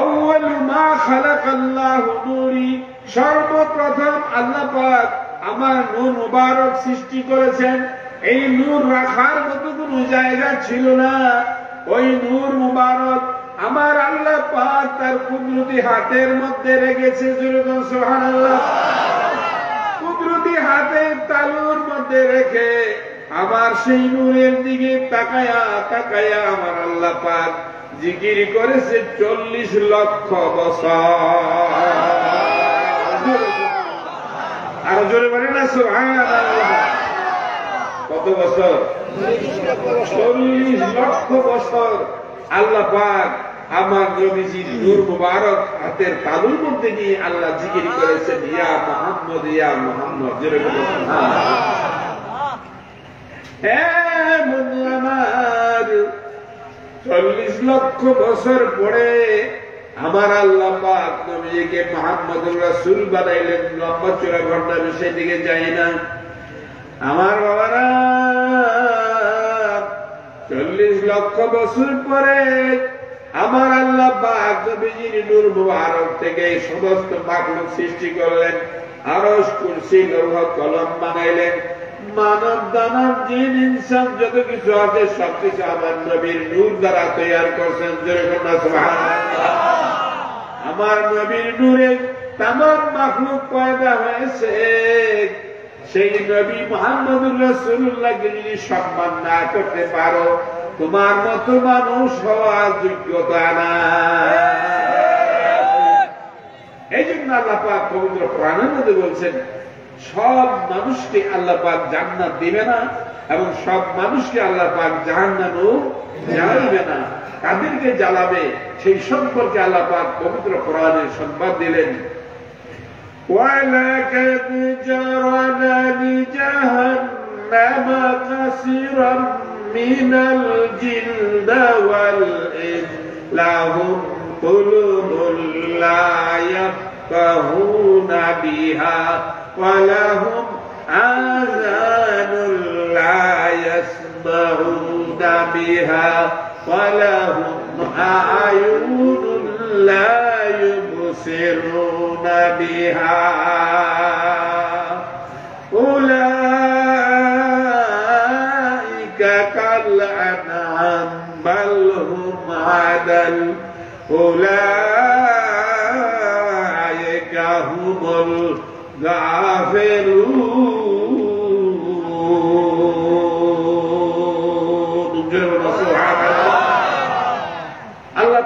আউয়ালু মা খালাকাল্লাহু নূরি, সর্বপ্রথম আল্লাহ পাক আমার নূর মুবারক সৃষ্টি করেছেন। এই নূর রাখার মতো কোন জায়গা ছিল না। ওই নূর মুবারক আমার আল্লাহ পাক তার কুদরতি হাতের মধ্যে রেখেছে। সুবহানাল্লাহ। কুদরতি হাতের তালুর মধ্যে রেখে আমার সেই নূরের দিকে তাকায়া তাকায়া আমার আল্লাহ পাক জিকির করেছে ৪০ লক্ষ বছর। আর জোরে বলে না সুবহানাল্লাহ। কত বছর? ৪০ লক্ষ বছর আল্লাহ পাক আমার নবীজির নূর মুবারক হাতের তালুর মধ্যে নিয়ে আল্লাহ জিকির করেছেন, ইয়া মুহাম্মদ ইয়া মুহাম্মদ। জোরে বলে সুবহানাল্লাহ। হে বন্ধু আমার, ৪০ লক্ষ বছর পরে আমার আল্লাহ পাক নবীকে মুহাম্মদুর রাসূল বানাইলেন। লম্বা চূড়া ঘটনা বিষয় দিকে যাই না আমার বাবারা। ৪০ লক্ষ বছর পরে আমার আল্লাহ পাক নবীজির নূর মুবারক থেকে সমস্ত মাখলুক সৃষ্টি করলেন, আরশ, কুরসি, লৌহ, কলম বানাইলেন। মানব দানব জিন ইনসান যত কিছু আছে সবকিছু আমার নবীর নূর দ্বারা তৈরি করছেন। সুবহানাল্লাহ। আমার নবীর নূরে তামাম মাখলুক পয়দা হয়েছে। সেই নবী মুহাম্মদুর রাসূলুল্লাহকে যদি সম্মান না করতে পারো, তোমার মতো মানুষ হওয়ার যোগ্যতা না। এই জন্য আল্লাহ পাক পবিত্র কোরআনের মধ্যে বলছেন, সব মানুষকে আল্লাহ পাক জান্নাত দিবে না এবং সব মানুষকে আল্লাহ পাক জাহান্নামেও জ্বালাবে না। কাদেরকে জ্বালাবে সেই সম্পর্কে আল্লাহ পাক পবিত্র কোরআনে সংবাদ দিলেন, وَلَقَدْ جَرَعْنَا لِجَهَنَّمَ كَثِيرًا مِنَ الْجِنِّ وَالْإِنسِ لَهُمْ قُلُوبٌ لَا يَفْقَهُونَ بِهَا وَلَهُمْ آذَانٌ لَا يَسْمَعُونَ بِهَا وَلَهُمْ أَعْيُنٌ لَا يبصرون بها أولئك كالأنعام بل هم أضل أولئك هم আল্লাহ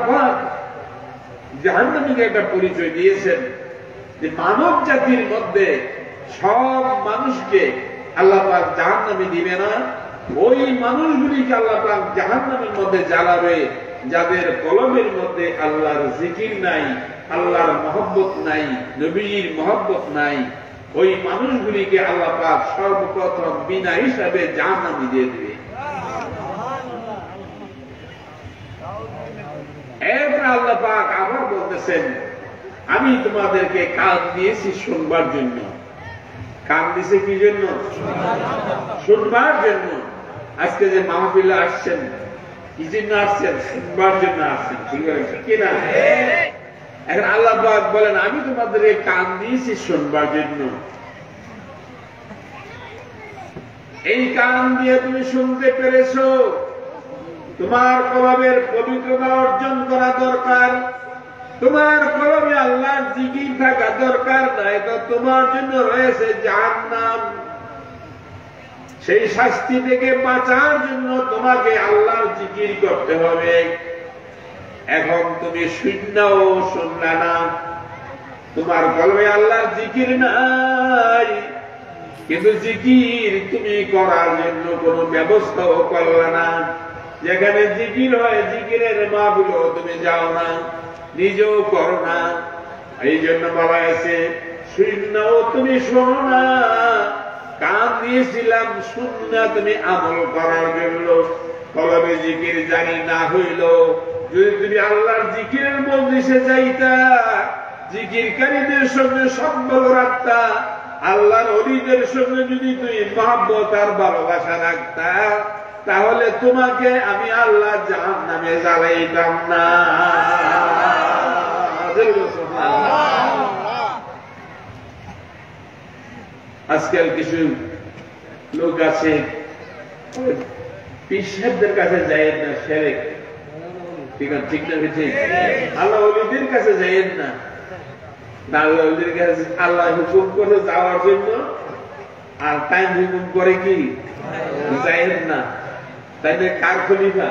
পাক জাহান্নামীকে একটা পরিচয় দিয়েছেন যে মানব জাতির মধ্যে সব মানুষকে আল্লাহ পাক জাহান্নামী দিবে না, ওই মানুষগুলিকে আল্লাহ পাক জাহান্নামের মধ্যে জ্বালাবে যাদের কলমের মধ্যে আল্লাহর জিকির নাই, আল্লাহর মহব্বত নাই, নবীর মহব্বত নাই। ওই মানুষগুলিকে আল্লাহ পাক সর্বপ্রথম বিনা হিসাবে জাহান্নামী দিয়ে দেবে। এরপর আল্লাহ পাক আবার বলতেছেন, আমি তোমাদেরকে কান দিয়েছি শুনবার জন্য। কান দিছে কি জন্য? শুনবার জন্য। আজকে যে মাহফিলে আসছেন কি জন্য আসছেন? শুনবার জন্য আসছেন, ঠিক আছে কিনা? এখন আল্লাহ পাক বলেন, আমি তোমাদেরকে কান দিয়েছি শুনবার জন্য। এই কান দিয়ে তুমি শুনতে পেরেছো, তোমার কলমের পবিত্রতা অর্জন করা দরকার, তোমার কলমে আল্লাহর জিকির থাকা দরকার, নাই তো তোমার জন্য রয়েছে জাহান্নাম। সেই শাস্তি থেকে বাঁচার জন্য তোমাকে আল্লাহর জিকির করতে হবে। এখন তুমি শুননাও শুনলা না, তোমার কলমে আল্লাহর জিকির নাই, কিন্তু জিকির তুমি করার জন্য কোন ব্যবস্থাও করলা না। যেখানে জিকির হয় জিকিরের মাহফিলে তুমি যাও না, নিজেও করো না। এই জন্য বলা হয়েছে শুননাও তুমি শোনো না, কান দিয়েছিলাম শুননা তুমি আমল করার জন্য। কলমে জিকির জানি না হইল, যদি তুমি আল্লাহর জিকিরের মজলিসে যাইতা, জিকিরকারীদের সঙ্গে সম্পর্ক রাখতা, আল্লাহর ওলিদের সঙ্গে যদি তুমি মহব্বত আর ভালোবাসা রাখতা, তাহলে তোমাকে আমি আল্লাহ জাহান্নামে জ্বালাইতাম না। আজকাল কিছু লোক আছে পীর সাহেবদের কাছে যাইয়েন না, শিরক। ঠিক না? ঠিক না? ঠিক। আল্লাহ ওলিদের কাছে যাইয়েন না। আল্লাহ ওলিদের কাছে আল্লাহ হুকুম করে যাওয়ার জন্য, আর টাইম হুকুম করে কি যাইয়েন না। তাই না? কার খলিফা?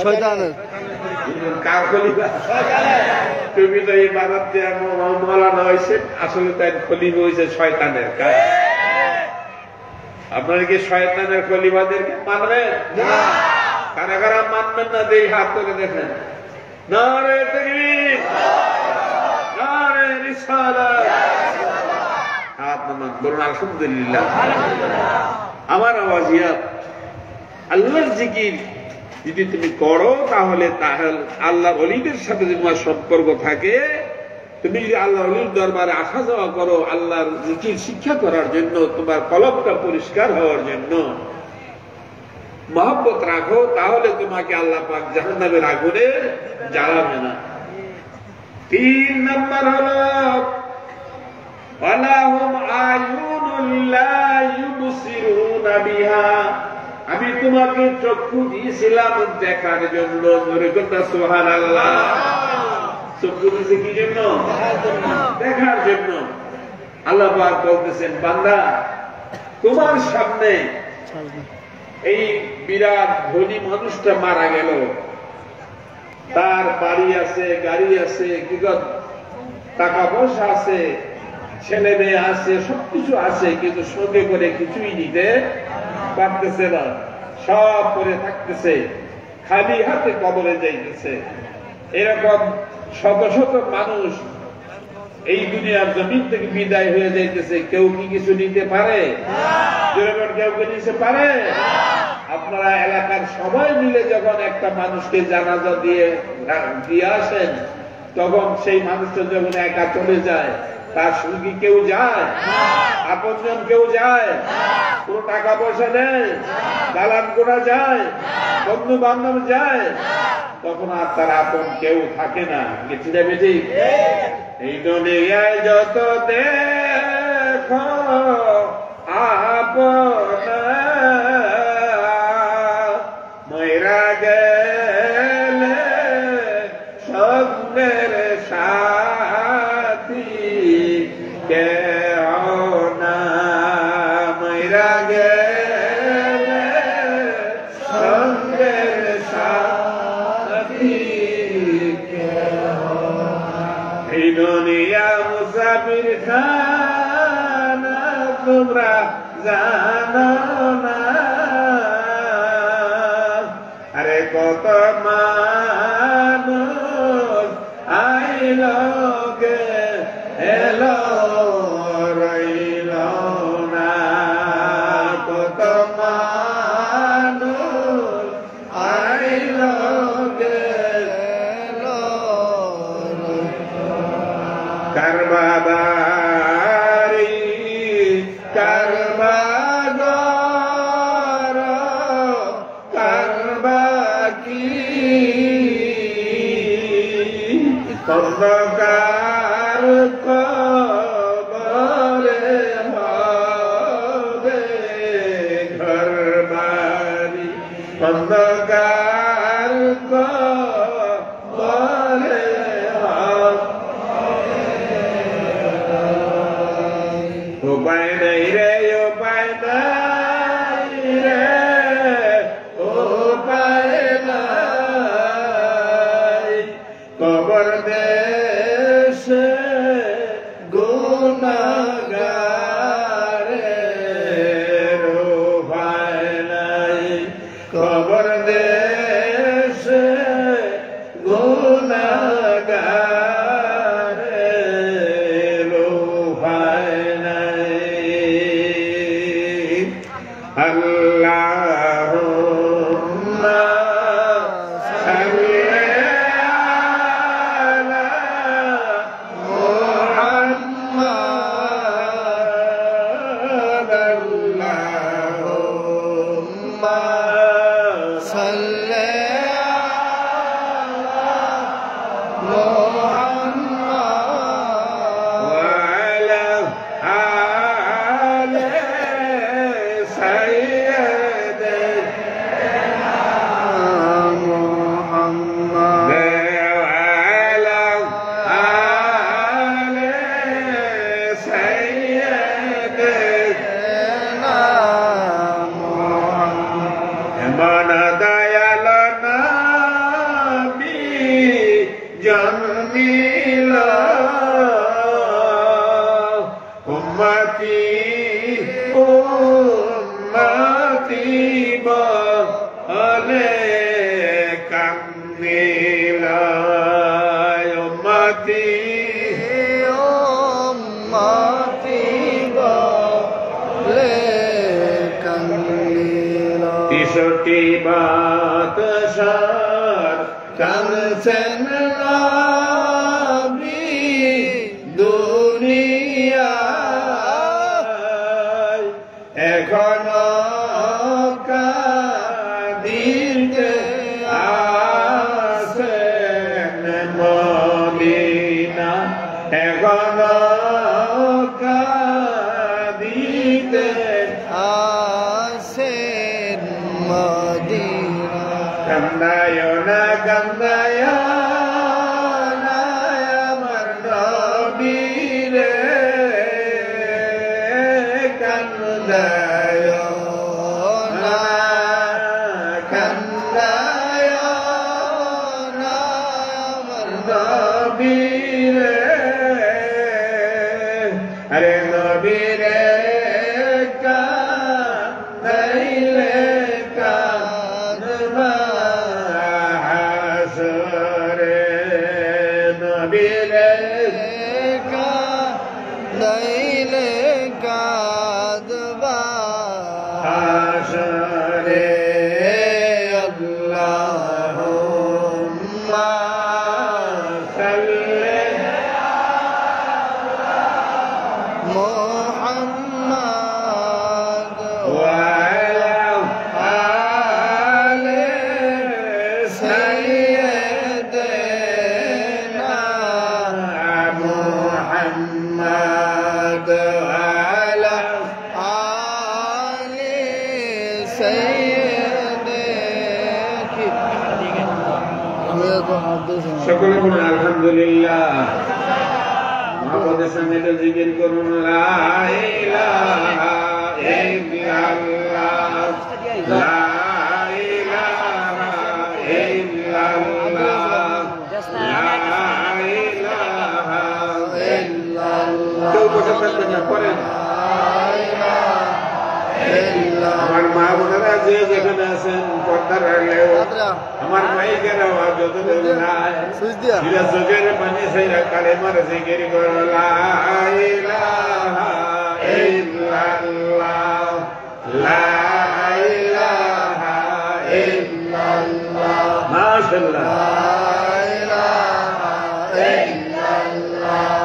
শয়তানের। কার খলিফা? তুমি তো এই বাজার মৌলানা হয়েছে, আসলে তাই খলিফা হয়েছে শয়তানের। আপনারা কি শয়তানের খলিফাদেরকে মানবেন? কারা কারা মানবেন না? দেই হাত করে দেখেন। নারে তাকবীর, নারে রিসালাত। হাত নামান, বলুন আলহামদুলিল্লাহ। আমার আওয়াজিয়াত, আল্লাহর জিকির যদি তুমি করো, তাহলে আল্লাহ ওলিদের সাথে যদি তোমার সম্পর্ক থাকে, তুমি যদি আল্লাহ ওলির দরবারে আসা যাওয়া করো আল্লাহর জিকির শিক্ষা করার জন্য, তোমার কলবটা পরিষ্কার হওয়ার জন্য, মহব্বত রাখো, তাহলে তোমাকে আল্লাহ পাক জাহান্নামের আগুনে জ্বালাবে না। 3 নম্বর হলো ওয়ালাহুম আয়ুনুল লা ইউবসিরুনা বিহা, আমি তোমাকে চক্ষু দিয়েছিলাম দেখার জন্য। জোরে কথা সুবহানাল্লাহ। চক্ষু দিয়েছে কি জন্য? দেখার জন্য। আল্লাহ পাক বলতেছেন, বান্দা তোমার সামনে এই বিরাট ধনী মানুষটা মারা গেল, তার বাড়ি আছে, গাড়ি আছে, কি টাকা পয়সা আছে, ছেলে মেয়ে আছে, সবকিছু আছে, কিন্তু সঙ্গে করে কিছুই নিতে পারতেছে না, সব করে থাকতেছে, খালি হাতে কবরে যাইতেছে। এরকম শত শত মানুষ এই দুনিয়ার জমিন থেকে বিদায় হয়ে যাইতেছে। কেউ কি কিছু নিতে পারে? কেউ কি নিতে পারে? আপনারা এলাকার সবাই মিলে যখন একটা মানুষকে জানাজা দিয়ে আসেন, তখন সেই মানুষটা যখন একা চলে যায়, তার সঙ্গে কেউ যায়? আপনজন কেউ যায়? পুরো টাকা পয়সা নেয়, দালান করা যায়, বন্ধু বান্ধব যায়, তখন আর তার আপন কেউ থাকে না। কিছু যাবে ঠিক? এই দুনিয়ায় যত দেখো আপন মইরা গেলে সঙ্গের সাথী কেউ গেলে সঙ্গের সাথী এই দুনিয়া মুসাফির খানা তোমরা জানো না আরে কত মানুষ আইল গে এলো রইল না কত মানুষ আইল গে এলো কার বাবারি কার বাগর কার বাকি অন্ধকার কবরে হবে ঘর বাড়ি অন্ধকার কবরে উপায় নেই রে উপায় নাই রে উপায় নাই কবর দেশে গুনাহগারের উপায় নাই কবর দেশে গুনাহগারের উপায় নাই আল্লাহুম্মা সাল্লি আলা মুহাম্মাদ আল্লাহুম্মা সাল্লি আলা মুহাম্মাদ ওয়া আলা আলি জন্মিল উম্মতি উম্মতি বলে কান্দিল উম্মতি উম্মতি বলে কান্দিল 63 বাতাসার কানছেন নবী দুনিয়ায় এখনো কাঁদিতে আসেন মদিনা এখনো কাঁদিতে আসেন মদিনা কান্দায় না কান্দায় না আমার নবীরে কান্দায় না কান্দায় না আমার নবীরে আরে নবীরে কান্দাইলে কাঁদবা হাসরে নবীরে কাঁদাইলে কাঁদবা হাসরে আল্লাহুম্মা সাল্লি মুহাম্মাদ ওয়া আলা আলি সাইয়্যিদিনা মুহাম্মাদ ওয়া আলা আলি সাইয়্যিদিনা সকলে বলুন আলহামদুলিল্লাহ মাহমুদের সামনে জিকির করুন লা ইলাহা ইল্লাল্লাহ লা ইলাহা ইল্লাল্লাহ লা ইলাহা ইল্লাল্লাহ। কেউ বসে থাকবেন না, পড়েন। আমার মা বোনেরা যে যেখানে আছেন পর্দার আড়ালেও, আমার ভাইকেরা যত চোখের পানি সেইরা কালেমার জিকির করো লা ইলাহা ইল্লাল্লাহ লা ইলাহা ইল্লাল্লাহ। মাশাআল্লাহ লা ইলাহা ইল্লাল্লাহ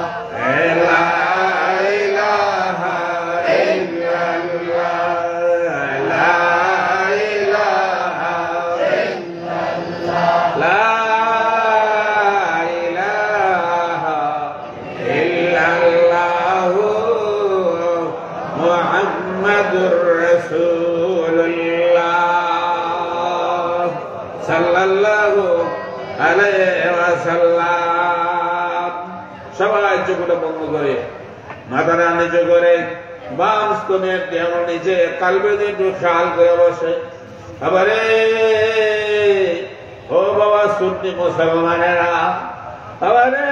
লা ইলাহা ইল্লাল্লাহ লা ইলাহা ইল্লাল্লাহ লা ইলাহা ইল্লাল্লাহ মুহাম্মাদুর রাসূলুল্লাহ সাল্লাল্লাহু আলাইহি ওয়াসাল্লাম। সবাই চোখটা বন্ধ করে মাথাটা নিচু করে বাম স্তনের দেহ নিচে কালবে একটু খেয়াল করে বসে। আবারে ও বাবা সুন্নি মুসলমানেরা, আবারে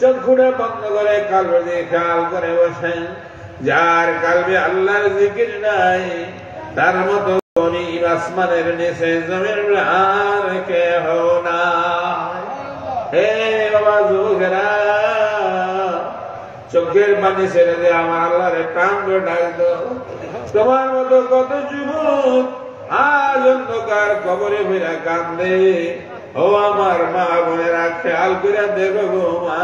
চোখটা বন্ধ করে কালবে দিয়ে খেয়াল করে বসেন। যার কালবে আল্লাহর জিকির নাই তার মতো আসমানের নিচে জমির আর কেহ না। হে বাবা যুবকেরা, চোখের পানি ছেড়ে দিয়ে আমার আল্লাহর কান্ড ডাকতো। তোমার মতো কত যুবক আজ অন্ধকার কবরে ফিরা কান্দে। ও আমার মা বোনেরা, খেয়াল করে দেখো গো মা,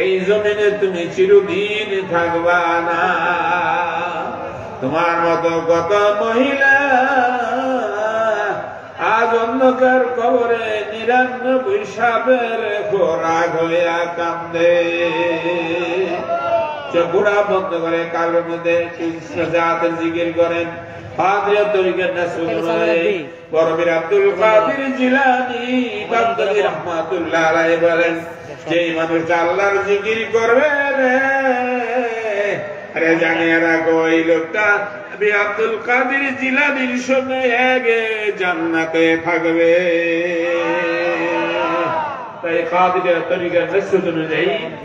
এই জমিনে তুমি চিরদিন থাকবা না। তোমার মতো কত মহিলা আজ অন্ধকার কবরে ৯৯ সাপের খোরাক হইয়া কান্দে। চোখটা বন্ধ করে কালের মধ্যে জাতের জিকির করেন। ফাতিহা তরিকার নাসরুল্লাহ বরবীর আব্দুল কাদের জিলানী বাগদাদী রাহমাতুল্লাহ আলাইহি বলেন, যেই মানুষ আল্লাহর জিকির করবে রে, আরে জানিয়ে রাখো এই লোকটা নবী আব্দুল কাদের জিলানীর সঙ্গে আগে জান্নাতে থাকবে। তাই কাদের তরিকার নাসরুল্লাহ